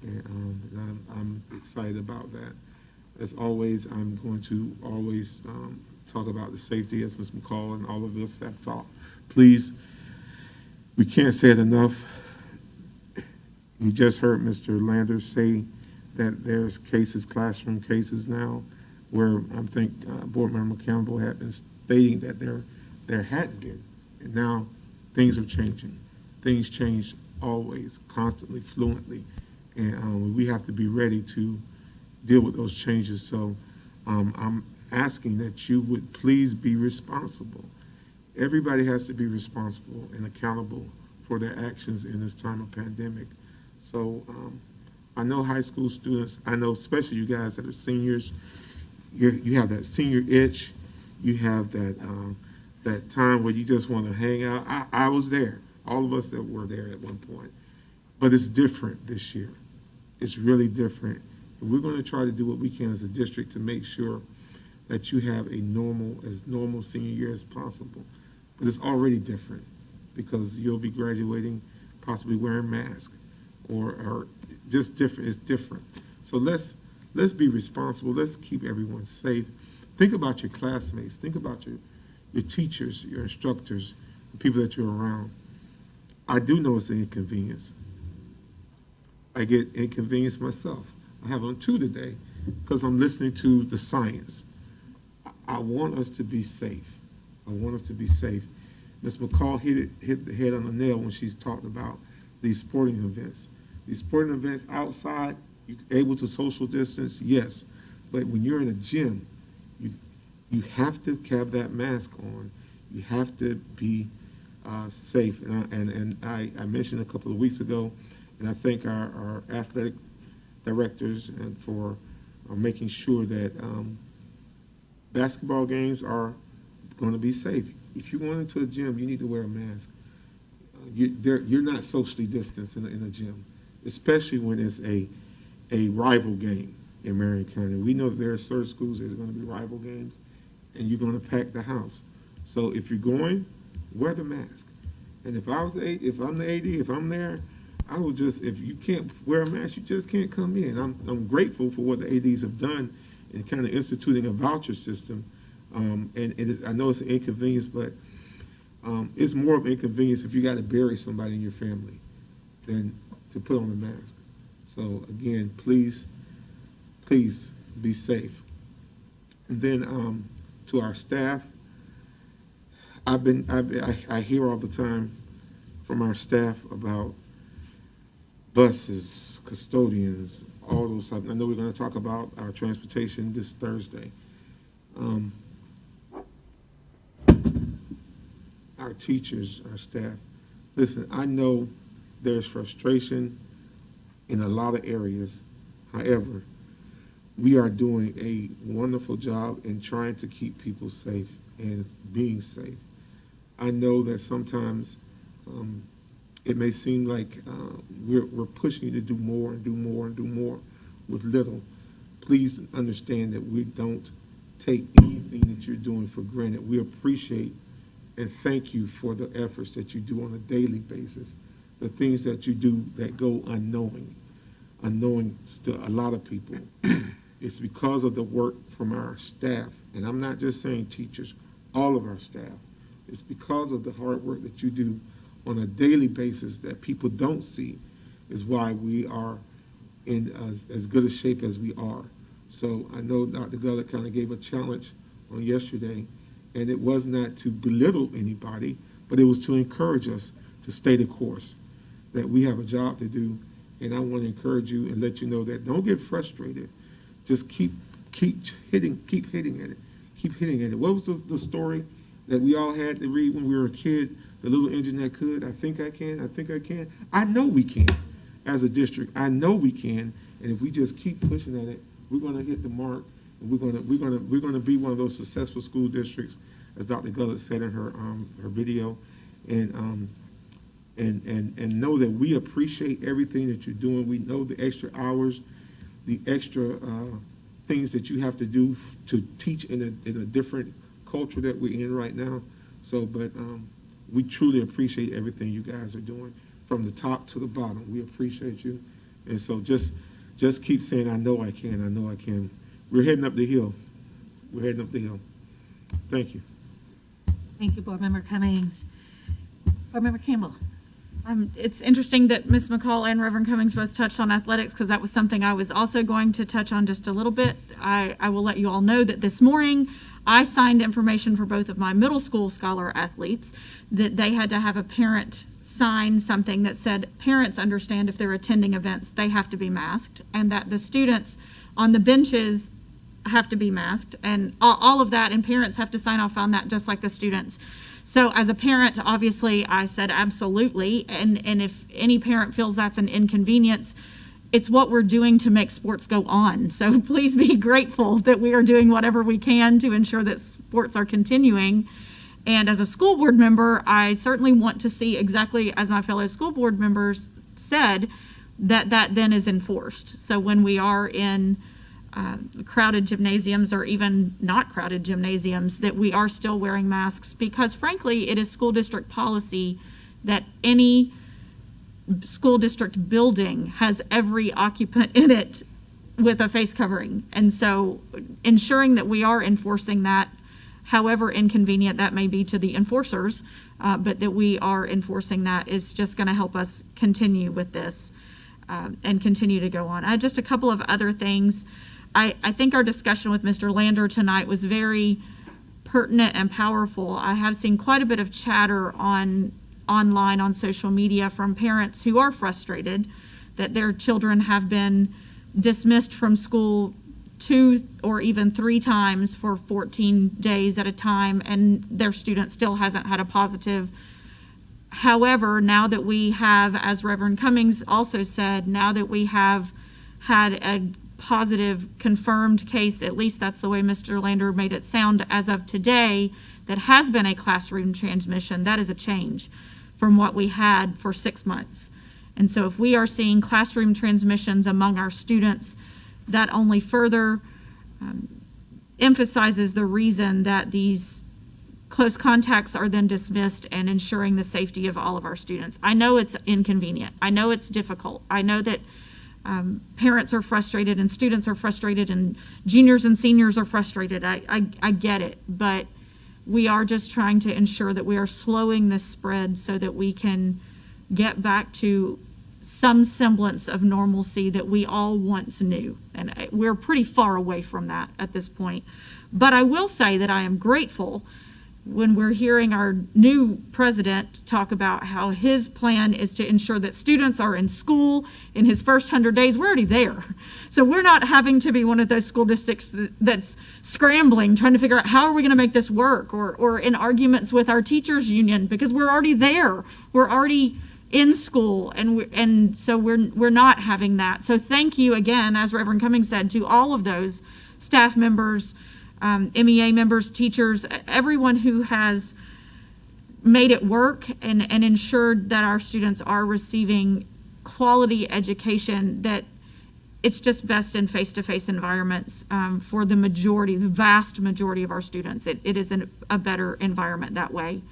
And I'm excited about that. As always, I'm going to always talk about the safety, as Ms. McCall and all of us have talked. Please, we can't say it enough. You just heard Mr. Lander say that there's cases, classroom cases now, where I think Board Member Campbell had been stating that there hadn't been. And now things are changing. Things change always, constantly, fluently, and we have to be ready to deal with those changes. So I'm asking that you would please be responsible. Everybody has to be responsible and accountable for their actions in this time of pandemic. So I know high school students, I know especially you guys that are seniors, you have that senior itch, you have that that time where you just want to hang out. I was there, all of us that were there at one point, but it's different this year. It's really different. And we're going to try to do what we can as a district to make sure that you have a normal senior year as possible. But it's already different because you'll be graduating possibly wearing masks or just different. It's different. So let's be responsible. Let's keep everyone safe. Think about your classmates. Think about your teachers, your instructors, the people that you're around. I do know it's an inconvenience. I get inconvenienced myself. I have on 2 today because I'm listening to the science. I want us to be safe. I want us to be safe. Ms. McCall hit the head on the nail when she's talked about these sporting events. These sporting events outside, you're able to social distance, yes. But when you're in a gym, you have to have that mask on. You have to be safe. And I mentioned a couple of weeks ago, and I thank our athletic directors and for making sure that basketball games are going to be safe. If you go into a gym, you need to wear a mask. You're not socially distanced in a gym, especially when it's a rival game in Marion County. We know that there are certain schools there's going to be rival games, and you're going to pack the house. So if you're going, wear the mask. And if I'm the AD, if I'm there, I would just, if you can't wear a mask, you just can't come in. I'm grateful for what the ADs have done in kind of instituting a voucher system. I know it's an inconvenience, but it's more of an inconvenience if you got to bury somebody in your family than to put on a mask. So again, please be safe. And then to our staff, I hear all the time from our staff about buses, custodians, all those types. I know we're going to talk about our transportation this Thursday. Our teachers, our staff. Listen, I know there's frustration in a lot of areas. However, we are doing a wonderful job in trying to keep people safe and being safe. I know that sometimes it may seem like we're pushing you to do more and do more and do more with little. Please understand that we don't take anything that you're doing for granted. We appreciate and thank you for the efforts that you do on a daily basis, the things that you do that go unknowing to a lot of people. It's because of the work from our staff, and I'm not just saying teachers, all of our staff. It's because of the hard work that you do on a daily basis that people don't see is why we are in as good a shape as we are. So I know Dr. Gullett kind of gave a challenge on yesterday, and it was not to belittle anybody, but it was to encourage us to stay the course, that we have a job to do, and I want to encourage you and let you know that don't get frustrated. Just keep hitting at it. Keep hitting at it. What was the story that we all had to read when we were a kid? The little engine that could. I think I can. I think I can. I know we can. As a district, I know we can. And if we just keep pushing at it, we're going to hit the mark. And we're going to be one of those successful school districts, as Dr. Gullett said in her video, and know that we appreciate everything that you're doing. We know the extra hours, the extra things that you have to do to teach in a different culture that we're in right now. So, but we truly appreciate everything you guys are doing from the top to the bottom. We appreciate you, and so just keep saying, "I know I can. I know I can." We're heading up the hill. We're heading up the hill. Thank you.
Thank you, Board Member Cummings. Board Member Campbell.
It's interesting that Ms. McCall and Reverend Cummings both touched on athletics, because that was something I was also going to touch on just a little bit. I will let you all know that this morning I signed information for both of my middle school scholar athletes that they had to have a parent sign something that said parents understand if they're attending events they have to be masked, and that the students on the benches have to be masked, and all of that, and parents have to sign off on that just like the students. So as a parent, obviously I said absolutely, and if any parent feels that's an inconvenience, it's what we're doing to make sports go on. So please be grateful that we are doing whatever we can to ensure that sports are continuing. And as a school board member, I certainly want to see, exactly as my fellow school board members said, that then is enforced. So when we are in crowded gymnasiums, or even not crowded gymnasiums, that we are still wearing masks, because frankly, it is school district policy that any school district building has every occupant in it with a face covering. And so ensuring that we are enforcing that, however inconvenient that may be to the enforcers, but that we are enforcing that, is just going to help us continue with this and continue to go on. Just a couple of other things. I think our discussion with Mr. Lander tonight was very pertinent and powerful. I have seen quite a bit of chatter online on social media from parents who are frustrated that their children have been dismissed from school 2 or even 3 times for 14 days at a time, and their student still hasn't had a positive. However, now that we have, as Reverend Cummings also said, now that we have had a positive confirmed case, at least that's the way Mr. Lander made it sound as of today, that has been a classroom transmission, that is a change from what we had for 6 months. And so if we are seeing classroom transmissions among our students, that only further emphasizes the reason that these close contacts are then dismissed, and ensuring the safety of all of our students. I know it's inconvenient. I know it's difficult. I know that parents are frustrated, and students are frustrated, and juniors and seniors are frustrated. I get it, but we are just trying to ensure that we are slowing this spread so that we can get back to some semblance of normalcy that we all once knew. And we're pretty far away from that at this point. But I will say that I am grateful when we're hearing our new president talk about how his plan is to ensure that students are in school in his first 100 days. We're already there. So we're not having to be one of those school districts that's scrambling, trying to figure out how are we going to make this work, or in arguments with our teachers union, because we're already there. We're already in school, and so we're not having that. So thank you again, as Reverend Cummings said, to all of those staff members, MEA members, teachers, everyone who has made it work and ensured that our students are receiving quality education, that it's just best in face-to-face environments for the vast majority of our students. It is a better environment that way.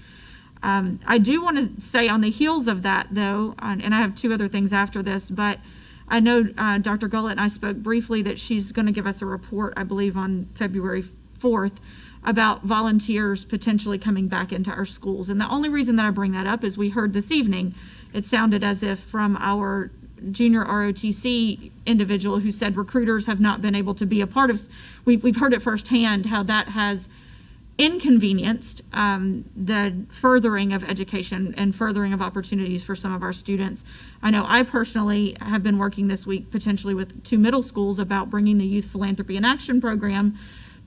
I do want to say on the heels of that, though, and I have 2 other things after this, but I know Dr. Gullett and I spoke briefly that she's going to give us a report, I believe, on February 4th about volunteers potentially coming back into our schools. And the only reason that I bring that up is we heard this evening, it sounded as if from our junior ROTC individual who said recruiters have not been able to be a part of, we've heard it firsthand how that has inconvenienced the furthering of education and furthering of opportunities for some of our students. I know I personally have been working this week potentially with 2 middle schools about bringing the Youth Philanthropy and Action Program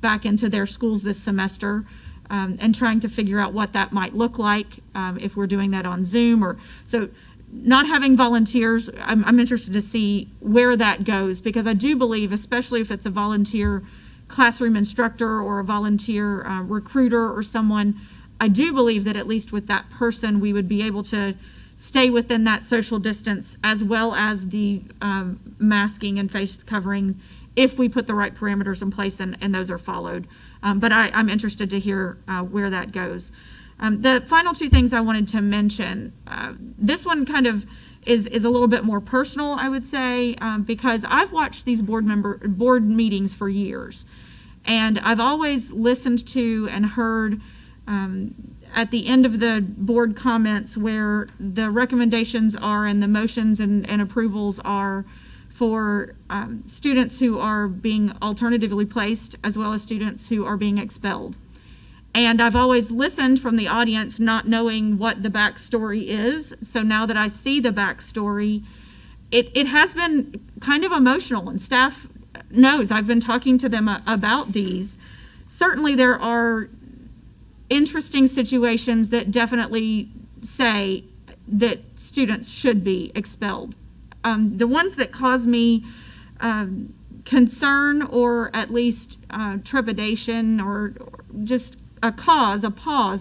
back into their schools this semester, and trying to figure out what that might look like if we're doing that on Zoom. Or so not having volunteers, I'm interested to see where that goes, because I do believe, especially if it's a volunteer classroom instructor or a volunteer recruiter or someone, I do believe that at least with that person we would be able to stay within that social distance, as well as the masking and face covering, if we put the right parameters in place and those are followed. But I'm interested to hear where that goes. The final 2 things I wanted to mention, this one kind of is a little bit more personal, I would say, because I've watched these board meetings for years, and I've always listened to and heard at the end of the board comments where the recommendations are and the motions and approvals are for students who are being alternatively placed, as well as students who are being expelled. And I've always listened from the audience, not knowing what the backstory is. So now that I see the backstory, it has been kind of emotional, and staff knows I've been talking to them about these. Certainly there are interesting situations that definitely say that students should be expelled. The ones that cause me concern, or at least trepidation, or just a pause,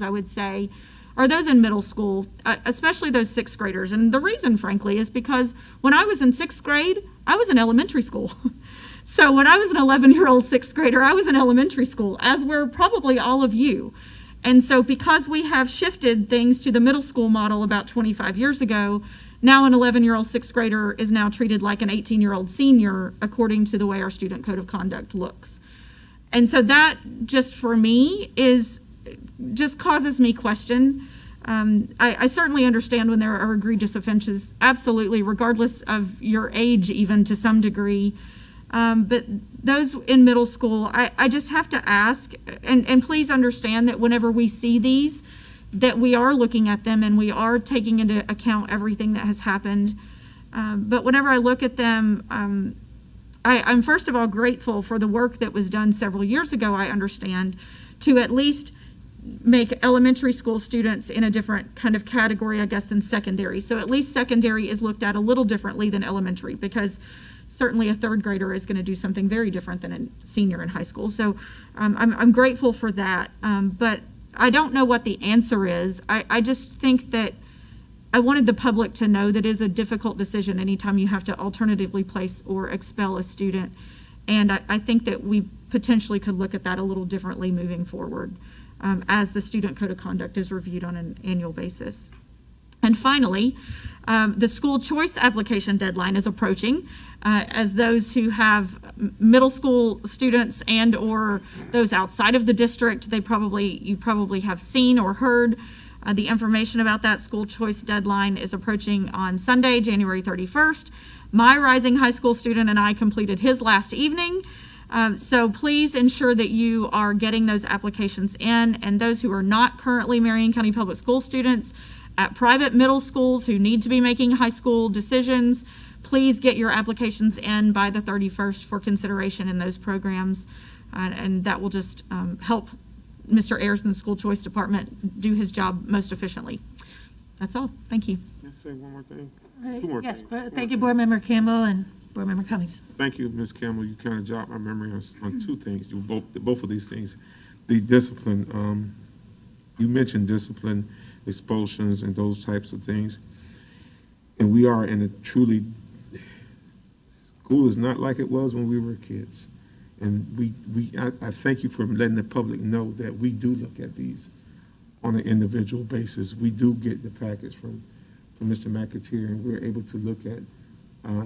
I would say, are those in middle school, especially those sixth graders. And the reason, frankly, is because when I was in sixth grade, I was in elementary school. So when I was an 11-year-old sixth grader, I was in elementary school, as were probably all of you. And so because we have shifted things to the middle school model about 25 years ago, now an 11-year-old sixth grader is now treated like an 18-year-old senior, according to the way our student code of conduct looks. And so that, just for me, just causes me question. I certainly understand when there are egregious offenses, absolutely, regardless of your age, even to some degree. But those in middle school, I just have to ask, and please understand that whenever we see these, that we are looking at them and we are taking into account everything that has happened. But whenever I look at them, I'm first of all grateful for the work that was done several years ago, I understand, to at least make elementary school students in a different kind of category, I guess, than secondary. So at least secondary is looked at a little differently than elementary, because certainly a third grader is going to do something very different than a senior in high school. So I'm grateful for that. But I don't know what the answer is. I just think that I wanted the public to know that it is a difficult decision anytime you have to alternatively place or expel a student. And I think that we potentially could look at that a little differently moving forward, as the student code of conduct is reviewed on an annual basis. And finally, the school choice application deadline is approaching. As those who have middle school students and or those outside of the district, you probably have seen or heard the information about that school choice deadline is approaching on Sunday, January 31st. My rising high school student and I completed his last evening. So please ensure that you are getting those applications in, and those who are not currently Marion County Public School students at private middle schools who need to be making high school decisions, please get your applications in by the 31st for consideration in those programs. And that will just help Mr. Ayers in the school choice department do his job most efficiently. That's all. Thank you.
Can I say one more thing? Two more
Yes,
things.
thank you, Board Member Campbell and Board Member Cummings.
Thank you, Ms. Campbell. You kind of jogged my memory on two things. Both of these things. The discipline. You mentioned discipline, expulsions, and those types of things. And we are in a truly, school is not like it was when we were kids. And I thank you for letting the public know that we do look at these on an individual basis. We do get the package from Mr. McAteer, and we're able to look at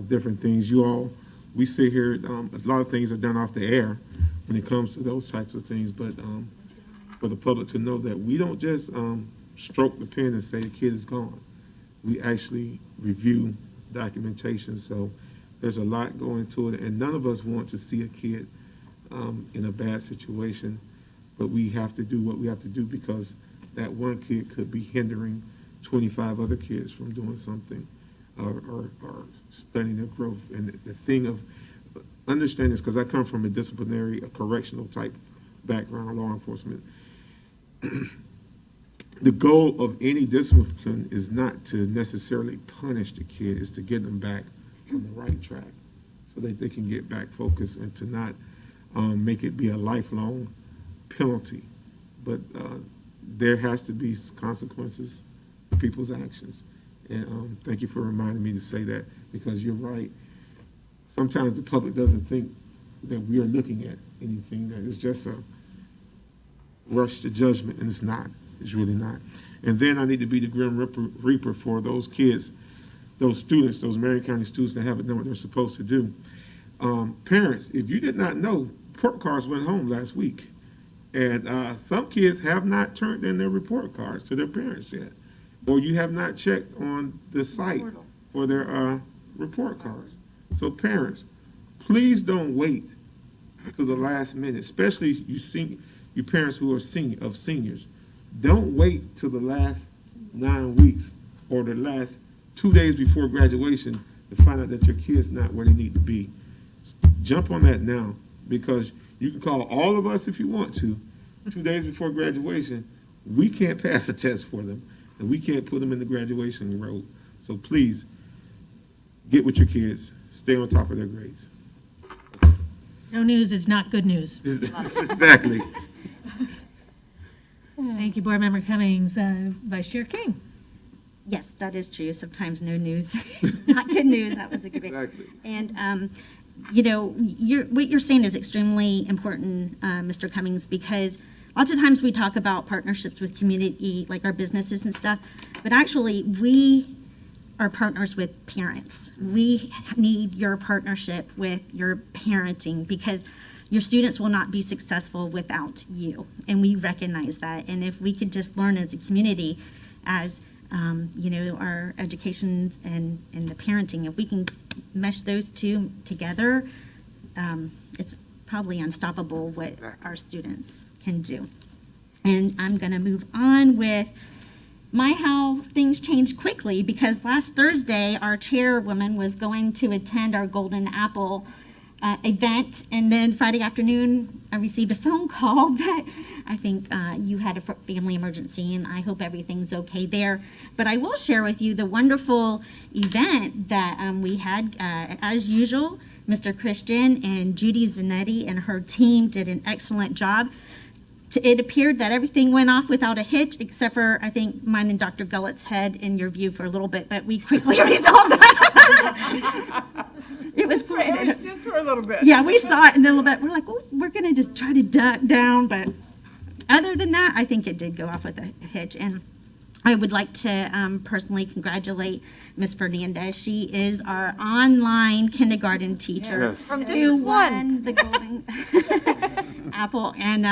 different things. We sit here, a lot of things are done off the air when it comes to those types of things, but for the public to know that we don't just stroke the pen and say the kid is gone. We actually review documentation, so there's a lot going to it, and none of us want to see a kid in a bad situation, but we have to do what we have to do, because that one kid could be hindering 25 other kids from doing something or studying their growth. And the thing of understanding this, because I come from a correctional type background, law enforcement, the goal of any discipline is not to necessarily punish the kid, is to get them back on the right track so that they can get back focused, and to not make it be a lifelong penalty. But there has to be consequences for people's actions. And thank you for reminding me to say that, because you're right. Sometimes the public doesn't think that we are looking at anything, that is just a rush to judgment, and it's not. It's really not. And then I need to be the grim reaper for those kids, those students, those Marion County students that haven't done what they're supposed to do. Parents, if you did not know, report cards went home last week. And some kids have not turned in their report cards to their parents yet. Or you have not checked on the site for their report cards. So parents, please don't wait to the last minute, especially you parents who are seniors. Don't wait till the last 9 weeks or the last 2 days before graduation to find out that your kid's not where they need to be. Jump on that now, because you can call all of us if you want to. 2 days before graduation, we can't pass a test for them, and we can't put them in the graduation road. So please, get with your kids. Stay on top of their grades.
No news is not good news.
Exactly.
Thank you, Board Member Cummings. Vice Chair King.
Yes, that is true. Sometimes no news, not good news. That was a good.
Exactly.
And you know, what you're saying is extremely important, Mr. Cummings, because lots of times we talk about partnerships with community, like our businesses and stuff, but actually we are partners with parents. We need your partnership with your parenting, because your students will not be successful without you, and we recognize that. And if we could just learn as a community, as you know, our education and the parenting, if we can mesh those two together, it's probably unstoppable what our students can do. And I'm going to move on with how things changed quickly, because last Thursday our chairwoman was going to attend our Golden Apple event, and then Friday afternoon I received a phone call that I think you had a family emergency, and I hope everything's okay there. But I will share with you the wonderful event that we had. As usual, Mr. Christian and Judy Zanetti and her team did an excellent job. It appeared that everything went off without a hitch, except for, I think, mine and Dr. Gullett's head in your view for a little bit, but we quickly resolved that. It was great.
It was just for a little bit.
Yeah, we saw it in a little bit. We're like, oh, we're going to just try to duck down. But other than that, I think it did go off with a hitch. And I would like to personally congratulate Ms. Fernandez. She is our online kindergarten teacher.
Yes.
From
Who
District 1.
won the Golden Apple and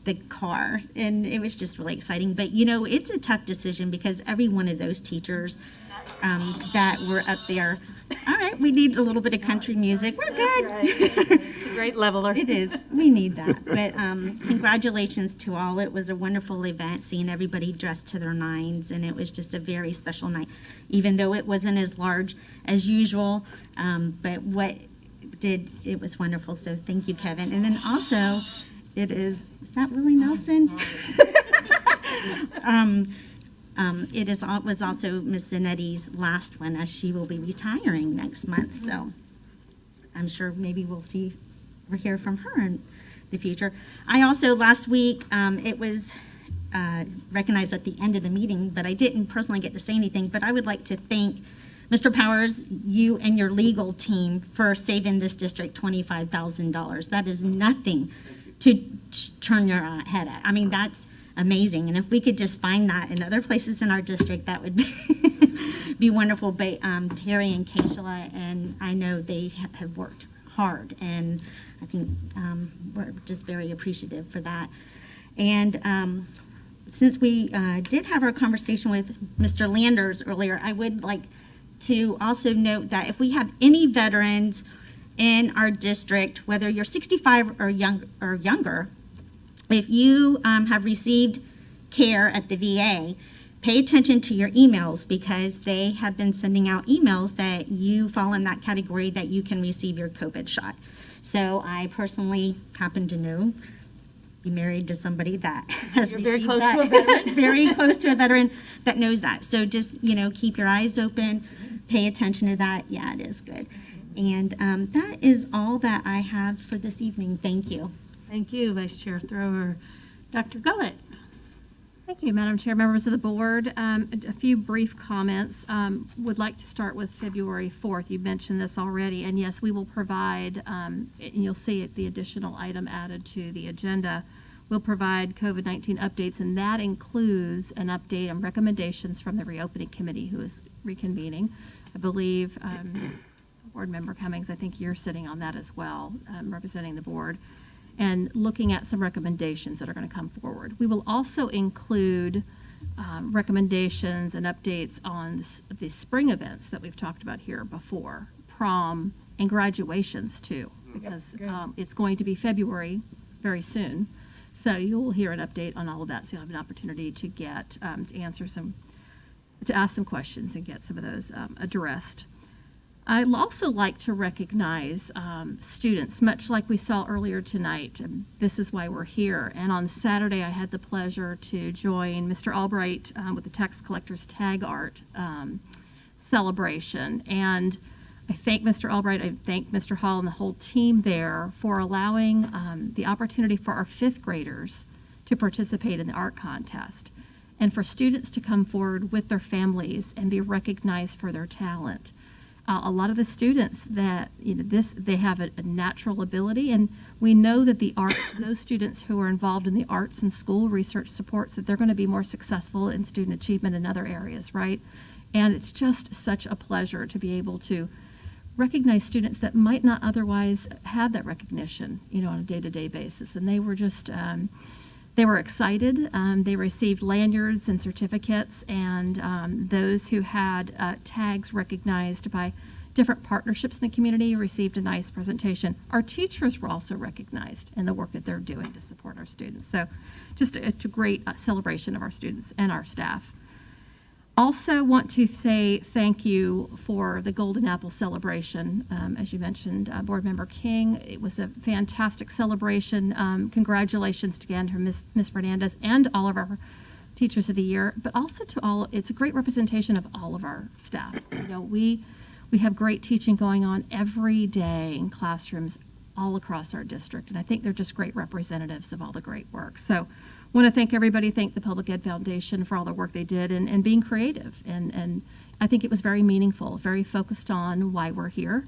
the car. And it was just really exciting. But, you know, it's a tough decision, because every one of those teachers that were up there, all right, we need a little bit of country music. We're good.
Great leveler.
It is. We need that. But congratulations to all. It was a wonderful event, seeing everybody dressed to their nines, and it was just a very special night, even though it wasn't as large as usual. But it was wonderful. So thank you, Kevin. And then also, is that Willie Nelson? Was also Ms. Zanetti's last one, as she will be retiring next month. So I'm sure maybe we'll hear from her in the future. I also, last week, it was recognized at the end of the meeting, but I didn't personally get to say anything, but I would like to thank Mr. Powers, you and your legal team, for saving this district $25,000. That is nothing to turn your head at. I mean, that's amazing. And if we could just find that in other places in our district, that would be wonderful. But Terry and Keisha, and I know they have worked hard, and I think we're just very appreciative for that. And since we did have our conversation with Mr. Landers earlier, I would like to also note that if we have any veterans in our district, whether you're 65 or younger, if you have received care at the VA, pay attention to your emails, because they have been sending out emails that you fall in that category, that you can receive your COVID shot. So I personally happen to know, be married to somebody that has
You're
received
very close
that.
to a veteran.
Very close to a veteran that knows that. So just, keep your eyes open, pay attention to that. Yeah, it is good. And that is all that I have for this evening. Thank you.
Thank you, Vice Chair Thrower. Dr. Gullett.
Thank you, Madam Chair, members of the board. A few brief comments. Would like to start with February 4th. You mentioned this already, and yes, we will provide, and you'll see it, the additional item added to the agenda. We'll provide COVID-19 updates, and that includes an update on recommendations from the reopening committee, who is reconvening. I believe, Board Member Cummings, I think you're sitting on that as well, representing the board, and looking at some recommendations that are going to come forward. We will also include recommendations and updates on the spring events that we've talked about here before. prom, and graduations too, because it's going to be February very soon. So you'll hear an update on all of that. So you'll have an opportunity to get to ask some questions and get some of those addressed. I'd also like to recognize students, much like we saw earlier tonight. This is why we're here. And on Saturday, I had the pleasure to join Mr. Albright with the Tax Collector's Tag Art celebration. And I thank Mr. Albright, I thank Mr. Hall and the whole team there for allowing the opportunity for our fifth graders to participate in the art contest and for students to come forward with their families and be recognized for their talent. A lot of the students that, they have a natural ability, and we know that the arts, those students who are involved in the arts and school research supports that they're going to be more successful in student achievement in other areas, right? And it's just such a pleasure to be able to recognize students that might not otherwise have that recognition, on a day-to-day basis. And they were just, they were excited. They received lanyards and certificates, and those who had tags recognized by different partnerships in the community received a nice presentation. Our teachers were also recognized in the work that they're doing to support our students. So just it's a great celebration of our students and our staff. Also want to say thank you for the Golden Apple celebration. As you mentioned, Board Member King, it was a fantastic celebration. Congratulations again to Ms. Fernandez and all of our Teachers of the Year, but also to all, it's a great representation of all of our staff. We have great teaching going on every day in classrooms all across our district, and I think they're just great representatives of all the great work. So want to thank everybody, thank the Public Ed Foundation for all the work they did and being creative. And I think it was very meaningful, very focused on why we're here.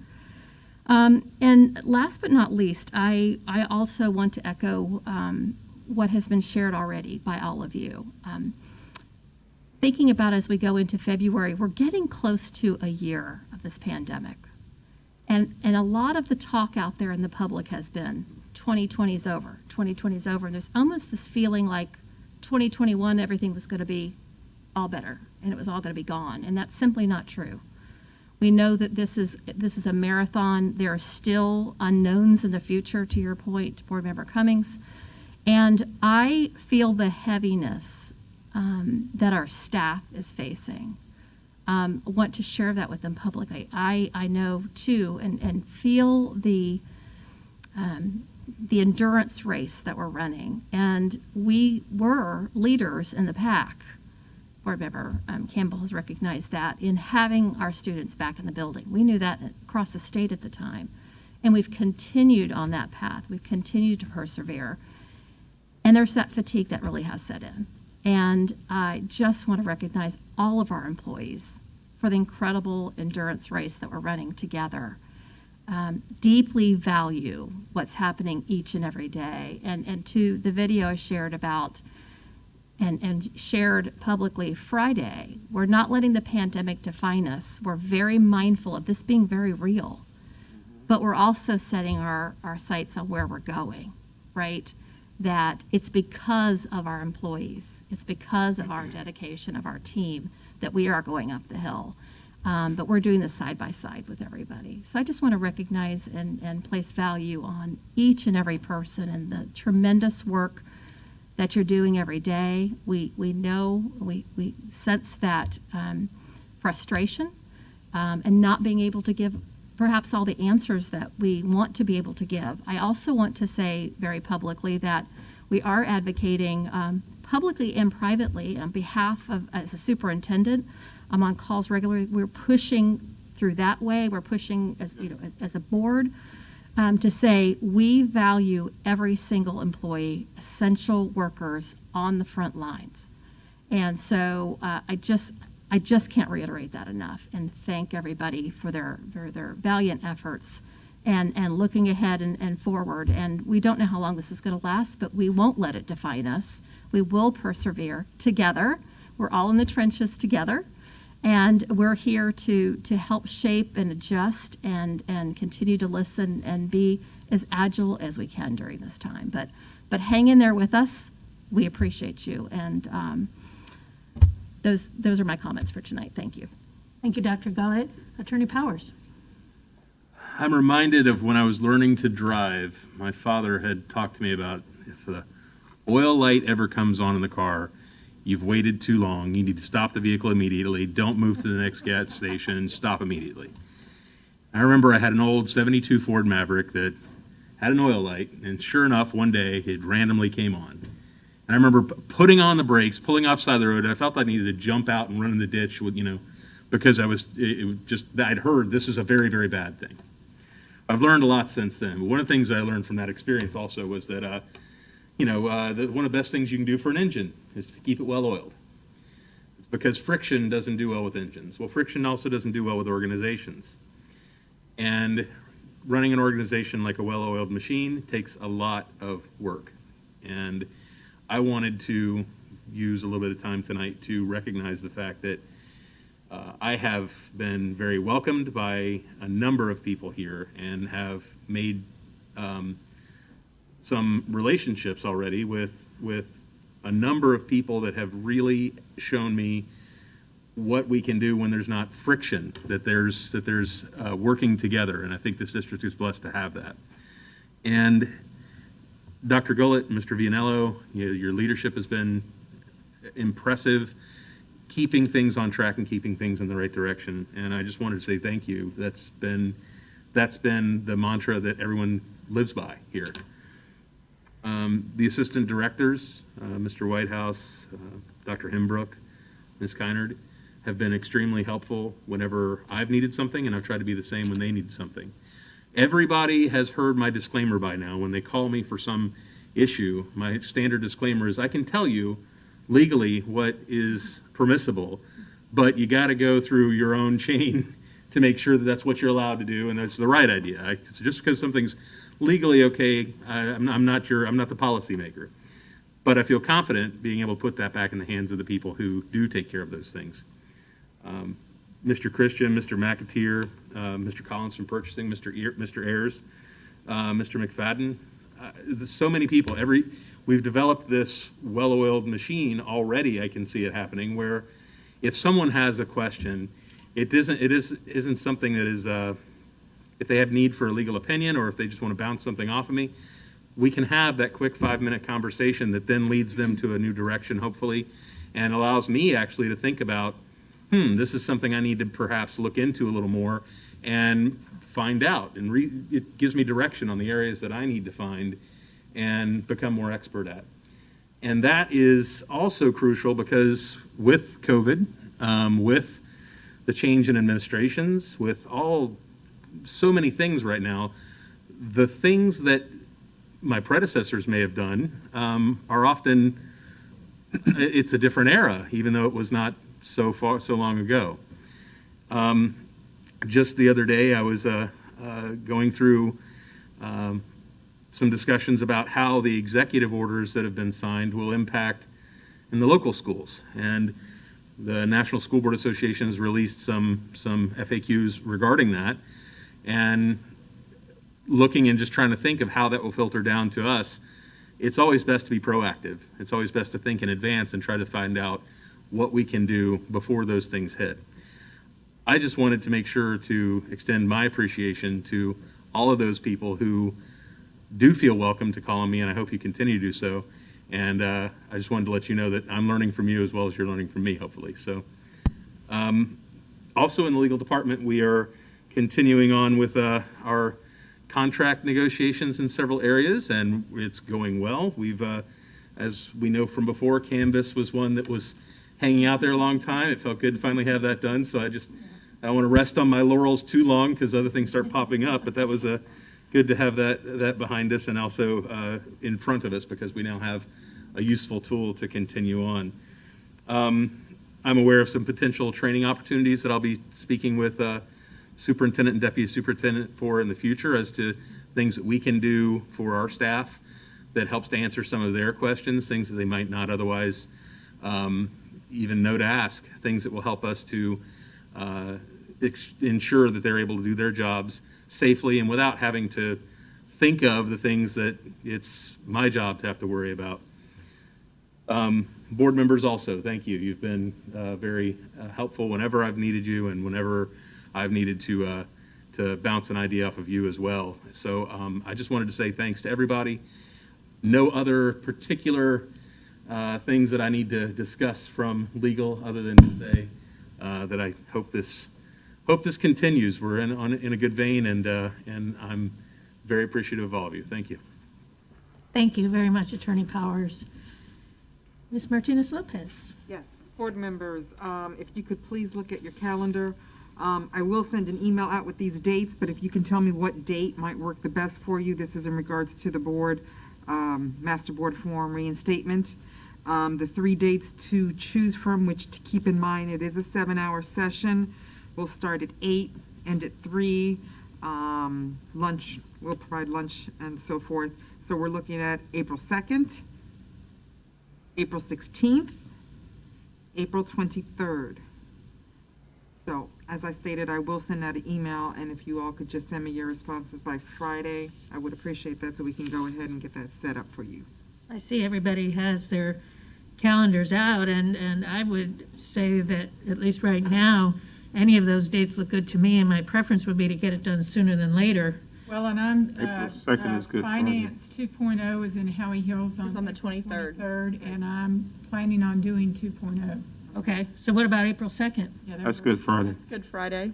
And last but not least, I also want to echo what has been shared already by all of you. Thinking about as we go into February, we're getting close to a year of this pandemic. And a lot of the talk out there in the public has been 2020 is over, 2020 is over. And there's almost this feeling like 2021, everything was going to be all better and it was all going to be gone. And that's simply not true. We know that this is a marathon. There are still unknowns in the future, to your point, Board Member Cummings. And I feel the heaviness that our staff is facing. I want to share that with them publicly. I know too, and feel the endurance race that we're running. And we were leaders in the pack. Board Member Campbell has recognized that in having our students back in the building. We knew that across the state at the time. And we've continued on that path. We've continued to persevere. And there's that fatigue that really has set in. And I just want to recognize all of our employees for the incredible endurance race that we're running together. Deeply value what's happening each and every day. And to the video I shared about and shared publicly Friday, we're not letting the pandemic define us. We're very mindful of this being very real. But we're also setting our sights on where we're going, right? That it's because of our employees. It's because of our dedication of our team that we are going up the hill. But we're doing this side by side with everybody. So I just want to recognize and place value on each and every person and the tremendous work that you're doing every day. We know, we sense that frustration and not being able to give perhaps all the answers that we want to be able to give. I also want to say very publicly that we are advocating publicly and privately on behalf of, as a superintendent, I'm on calls regularly. We're pushing through that way. We're pushing as a board to say we value every single employee, essential workers on the front lines. And so I just can't reiterate that enough and thank everybody for their valiant efforts and looking ahead and forward. And we don't know how long this is going to last, but we won't let it define us. We will persevere together. We're all in the trenches together. And we're here to help shape and adjust and continue to listen and be as agile as we can during this time. But hang in there with us. We appreciate you. And those are my comments for tonight. Thank you.
Thank you, Dr. Gullett. Attorney Powers.
I'm reminded of when I was learning to drive, my father had talked to me about if the oil light ever comes on in the car, you've waited too long. You need to stop the vehicle immediately. Don't move to the next gas station. Stop immediately. I remember I had an old 72 Ford Maverick that had an oil light, and sure enough, one day it randomly came on. And I remember putting on the brakes, pulling off the side of the road. I felt I needed to jump out and run in the ditch, because I'd heard this is a very, very bad thing. I've learned a lot since then. But one of the things I learned from that experience also was that, one of the best things you can do for an engine is to keep it well oiled. It's because friction doesn't do well with engines. Well, friction also doesn't do well with organizations. And running an organization like a well-oiled machine takes a lot of work. And I wanted to use a little bit of time tonight to recognize the fact that I have been very welcomed by a number of people here and have made some relationships already with a number of people that have really shown me what we can do when there's not friction, that there's working together, and I think this district is blessed to have that. And Dr. Gullett, Mr. Vianello, your leadership has been impressive, keeping things on track and keeping things in the right direction. And I just wanted to say thank you. That's been the mantra that everyone lives by here. The assistant directors, Mr. Whitehouse, Dr. Hembrook, Ms. Kynard, have been extremely helpful whenever I've needed something, and I've tried to be the same when they need something. Everybody has heard my disclaimer by now. When they call me for some issue, my standard disclaimer is I can tell you legally what is permissible, but you got to go through your own chain to make sure that that's what you're allowed to do and that's the right idea. Just because something's legally okay, I'm not the policymaker, but I feel confident being able to put that back in the hands of the people who do take care of those things. Mr. Christian, Mr. McAteer, Mr. Collins from purchasing, Mr. Ayers, Mr. McFadden, there's so many people. We've developed this well-oiled machine already. I can see it happening where if someone has a question, it isn't something that is, if they have need for a legal opinion or if they just want to bounce something off of me, we can have that quick 5-minute conversation that then leads them to a new direction, hopefully, and allows me actually to think about, this is something I need to perhaps look into a little more and find out. And it gives me direction on the areas that I need to find and become more expert at. And that is also crucial because with COVID, with the change in administrations, with so many things right now, the things that my predecessors may have done are often, it's a different era, even though it was not so long ago. Just the other day, I was going through some discussions about how the executive orders that have been signed will impact in the local schools. And the National School Board Association has released some FAQs regarding that. And looking and just trying to think of how that will filter down to us, it's always best to be proactive. It's always best to think in advance and try to find out what we can do before those things hit. I just wanted to make sure to extend my appreciation to all of those people who do feel welcome to call on me, and I hope you continue to do so. And I just wanted to let you know that I'm learning from you as well as you're learning from me, hopefully. So, also in the legal department, we are continuing on with our contract negotiations in several areas, and it's going well. We've, as we know from before, Canvas was one that was hanging out there a long time. It felt good to finally have that done, so I don't want to rest on my laurels too long because other things start popping up, but that was good to have that behind us and also in front of us because we now have a useful tool to continue on. I'm aware of some potential training opportunities that I'll be speaking with superintendent and deputy superintendent for in the future as to things that we can do for our staff that helps to answer some of their questions, things that they might not otherwise even know to ask, things that will help us to ensure that they're able to do their jobs safely and without having to think of the things that it's my job to have to worry about. Board members also, thank you. You've been very helpful whenever I've needed you and whenever I've needed to to bounce an idea off of you as well. So I just wanted to say thanks to everybody. No other particular things that I need to discuss from legal other than to say that I hope this continues. We're in a good vein, and I'm very appreciative of all of you. Thank you.
Thank you very much, Attorney Powers. Ms. Martinez-Lopez.
Yes, board members, if you could please look at your calendar. I will send an email out with these dates, but if you can tell me what date might work the best for you. This is in regards to the board, master board form reinstatement. The 3 dates to choose from, which to keep in mind, it is a 7-hour session. We'll start at 8, end at 3. Lunch, we'll provide lunch and so forth. So we're looking at April 2nd, April 16th, April 23rd. So, as I stated, I will send out an email, and if you all could just send me your responses by Friday, I would appreciate that so we can go ahead and get that set up for you.
I see everybody has their calendars out, and I would say that, at least right now, any of those dates look good to me, and my preference would be to get it done sooner than later.
Well, and I'm,
April 2nd is good for me.
Finance 2.0 is in Howie Hills
It's on the
April
23rd.
and I'm planning on doing 2.0.
Okay, so what about April 2nd?
Yeah, that
That's
works.
Good Friday.
It's Good Friday.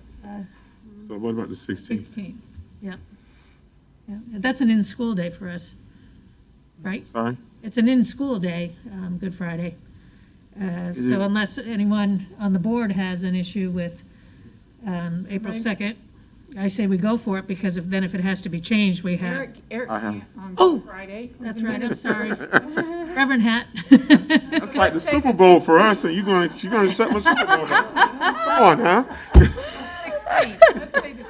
So what about the 16th?
16th.
Yeah. Yeah, that's an in-school day for us, right?
Sorry?
It's an in-school day, Good Friday.
Is
So
it-
unless anyone on the board has an issue with April
Right.
2nd, I say we go for it, because if it has to be changed, we have.
Eric
I have-
can't on
Oh,
Good Friday.
That's right, I'm sorry. Reverend Hat.
That's like the Super Bowl for us, and you're gonna shut my Super Bowl down. Come on, now.
16th. Let's say the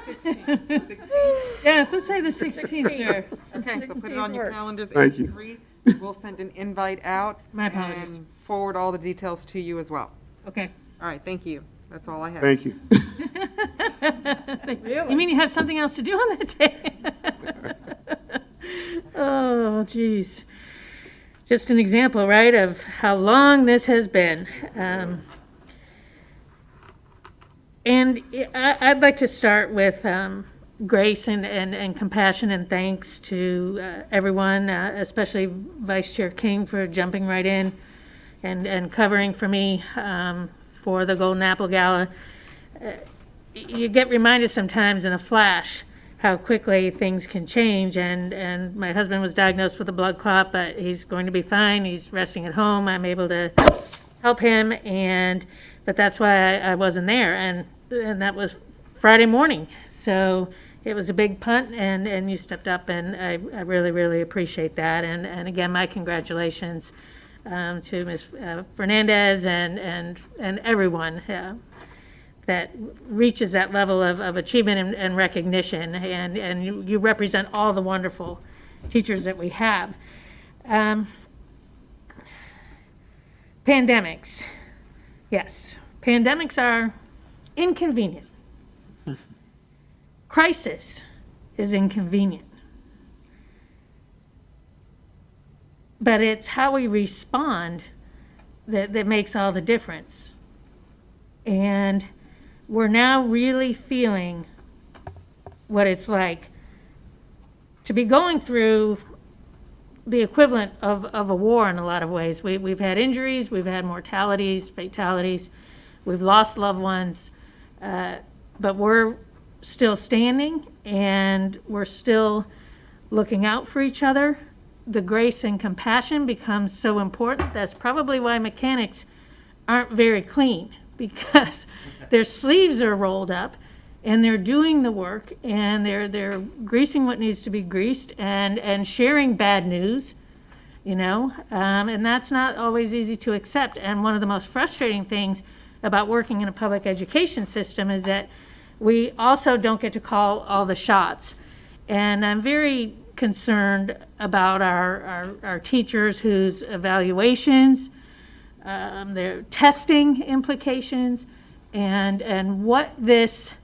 16th.
Yes, let's say the 16th there.
Okay, so put it on your calendars.
Thank you.
8-3. We'll send an invite out.
My apologies.
And forward all the details to you as well.
Okay.
All right, thank you. That's all I have.
Thank you.
You mean you have something else to do on that day? Oh, geez. Just an example, right, of how long this has been. And I'd like to start with grace and compassion and thanks to everyone, especially Vice Chair King for jumping right in and covering for me for the Golden Apple Gala. You get reminded sometimes in a flash how quickly things can change, and my husband was diagnosed with a blood clot, but he's going to be fine. He's resting at home. I'm able to help him, but that's why I wasn't there, and that was Friday morning. So it was a big punt, and you stepped up, and I really, really appreciate that. And again, my congratulations to Ms. Fernandez and everyone that reaches that level of achievement and recognition, and you represent all the wonderful teachers that we have. Pandemics. Yes, pandemics are inconvenient. Crisis is inconvenient. But it's how we respond that makes all the difference. And we're now really feeling what it's like to be going through the equivalent of a war in a lot of ways. We've had injuries, we've had mortalities, fatalities, we've lost loved ones, but we're still standing and we're still looking out for each other. The grace and compassion becomes so important. That's probably why mechanics aren't very clean, because their sleeves are rolled up and they're doing the work, and they're greasing what needs to be greased and sharing bad news, and that's not always easy to accept. And one of the most frustrating things about working in a public education system is that we also don't get to call all the shots. And I'm very concerned about our teachers whose evaluations, their testing implications, and what this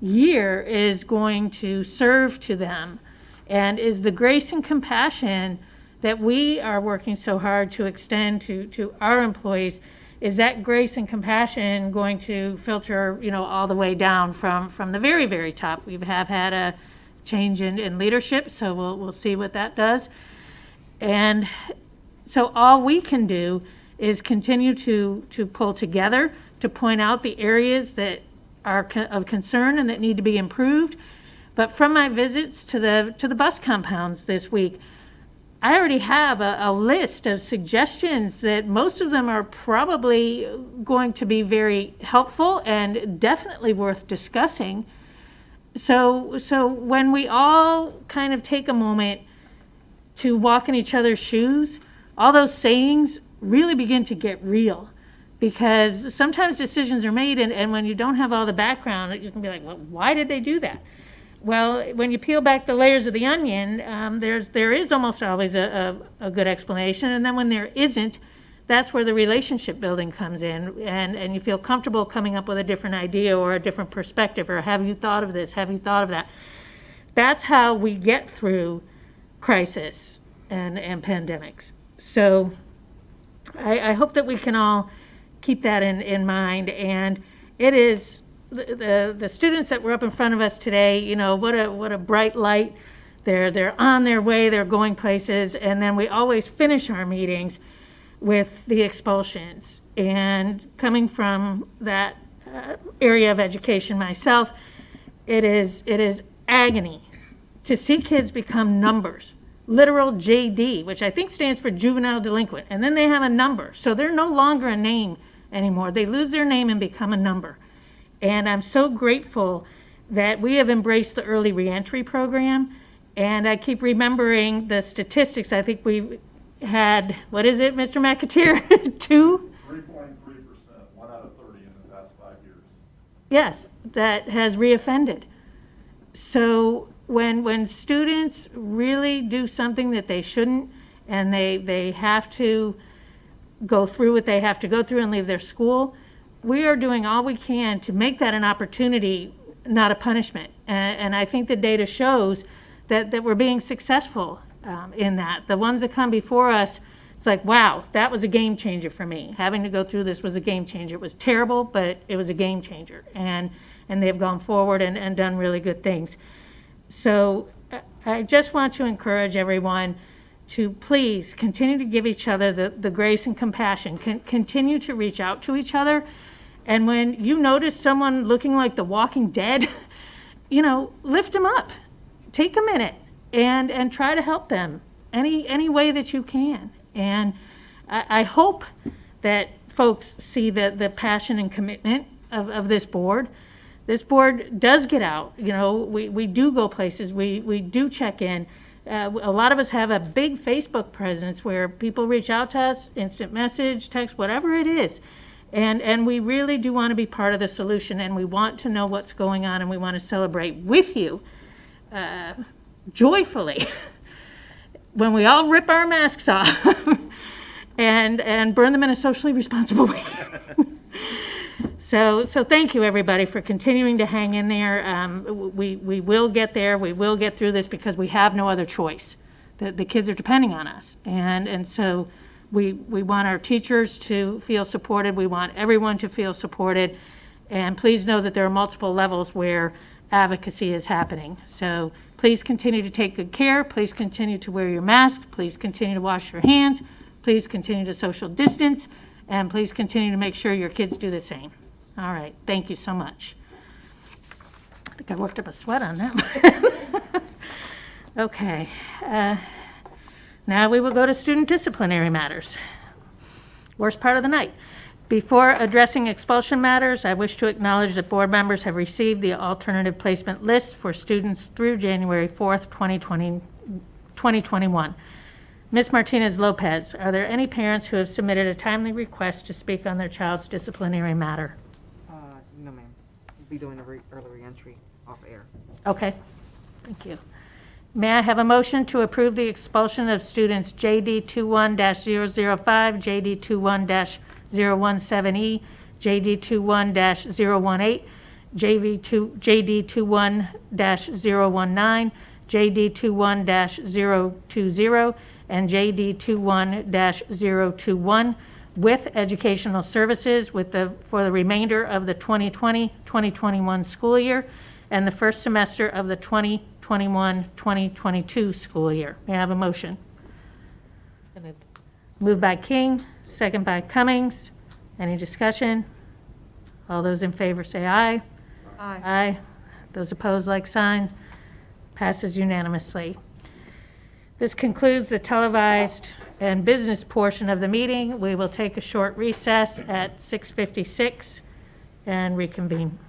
year is going to serve to them, and is the grace and compassion that we are working so hard to extend to our employees is that grace and compassion going to filter, all the way down from the very, very top? We have had a change in leadership, so we'll see what that does. And so all we can do is continue to pull together, to point out the areas that are of concern and that need to be improved. But from my visits to the bus compounds this week, I already have a list of suggestions that most of them are probably going to be very helpful and definitely worth discussing. So when we all kind of take a moment to walk in each other's shoes, all those sayings really begin to get real, because sometimes decisions are made and when you don't have all the background, you can be like, well, why did they do that? Well, when you peel back the layers of the onion, there is almost always a good explanation. And then when there isn't, that's where the relationship building comes in. And you feel comfortable coming up with a different idea or a different perspective, or have you thought of this? Have you thought of that? That's how we get through crisis and pandemics. So I hope that we can all keep that in mind. And it is the students that were up in front of us today, what a bright light. They're on their way, they're going places, and then we always finish our meetings with the expulsions. And coming from that area of education myself, it is agony to see kids become numbers. Literal JD, which I think stands for juvenile delinquent, and then they have a number. So they're no longer a name anymore. They lose their name and become a number. And I'm so grateful that we have embraced the early reentry program. And I keep remembering the statistics. I think we had, what is it, Mr. McAteer?
3.3%, 1 out of 30 in the past 5 years.
Yes, that has reoffended. So when students really do something that they shouldn't, and they have to go through what they have to go through and leave their school, we are doing all we can to make that an opportunity, not a punishment. And I think the data shows that we're being successful in that. The ones that come before us, it's like, wow, that was a game changer for me. Having to go through this was a game changer. It was terrible, but it was a game changer. And they've gone forward and done really good things. So I just want to encourage everyone to please continue to give each other the grace and compassion. Continue to reach out to each other. And when you notice someone looking like the Walking Dead, lift them up. Take a minute and try to help them any way that you can. And I hope that folks see the passion and commitment of this board. This board does get out. We do go places. We do check in. A lot of us have a big Facebook presence where people reach out to us, instant message, text, whatever it is. And we really do want to be part of the solution, and we want to know what's going on, and we want to celebrate with you joyfully when we all rip our masks off and burn them in a socially responsible way. So thank you, everybody, for continuing to hang in there. We will get there. We will get through this because we have no other choice. The kids are depending on us. And so we want our teachers to feel supported. We want everyone to feel supported. And please know that there are multiple levels where advocacy is happening. So please continue to take good care. Please continue to wear your mask. Please continue to wash your hands. Please continue to social distance. And please continue to make sure your kids do the same. All right. Thank you so much. I think I worked up a sweat on that one. Okay. Now we will go to student disciplinary matters. Worst part of the night. Before addressing expulsion matters, I wish to acknowledge that board members have received the alternative placement list for students through January 4th, 2021. Ms. Martinez-Lopez, are there any parents who have submitted a timely request to speak on their child's disciplinary matter?
No, ma'am. We'll be doing early reentry off air.
Okay, thank you. May I have a motion to approve the expulsion of students JD21-005, JD21-017E, JD21-018, JD21-019, JD21-020, and JD21-021, with educational services for the remainder of the 2020-2021 school year and the first semester of the 2021-2022 school year. May I have a motion? Moved by King, second by Cummings. Any discussion? All those in favor say aye.
Aye.
Aye. Those opposed, like sign. Passes unanimously. This concludes the televised and business portion of the meeting. We will take a short recess at 6:56 and reconvene.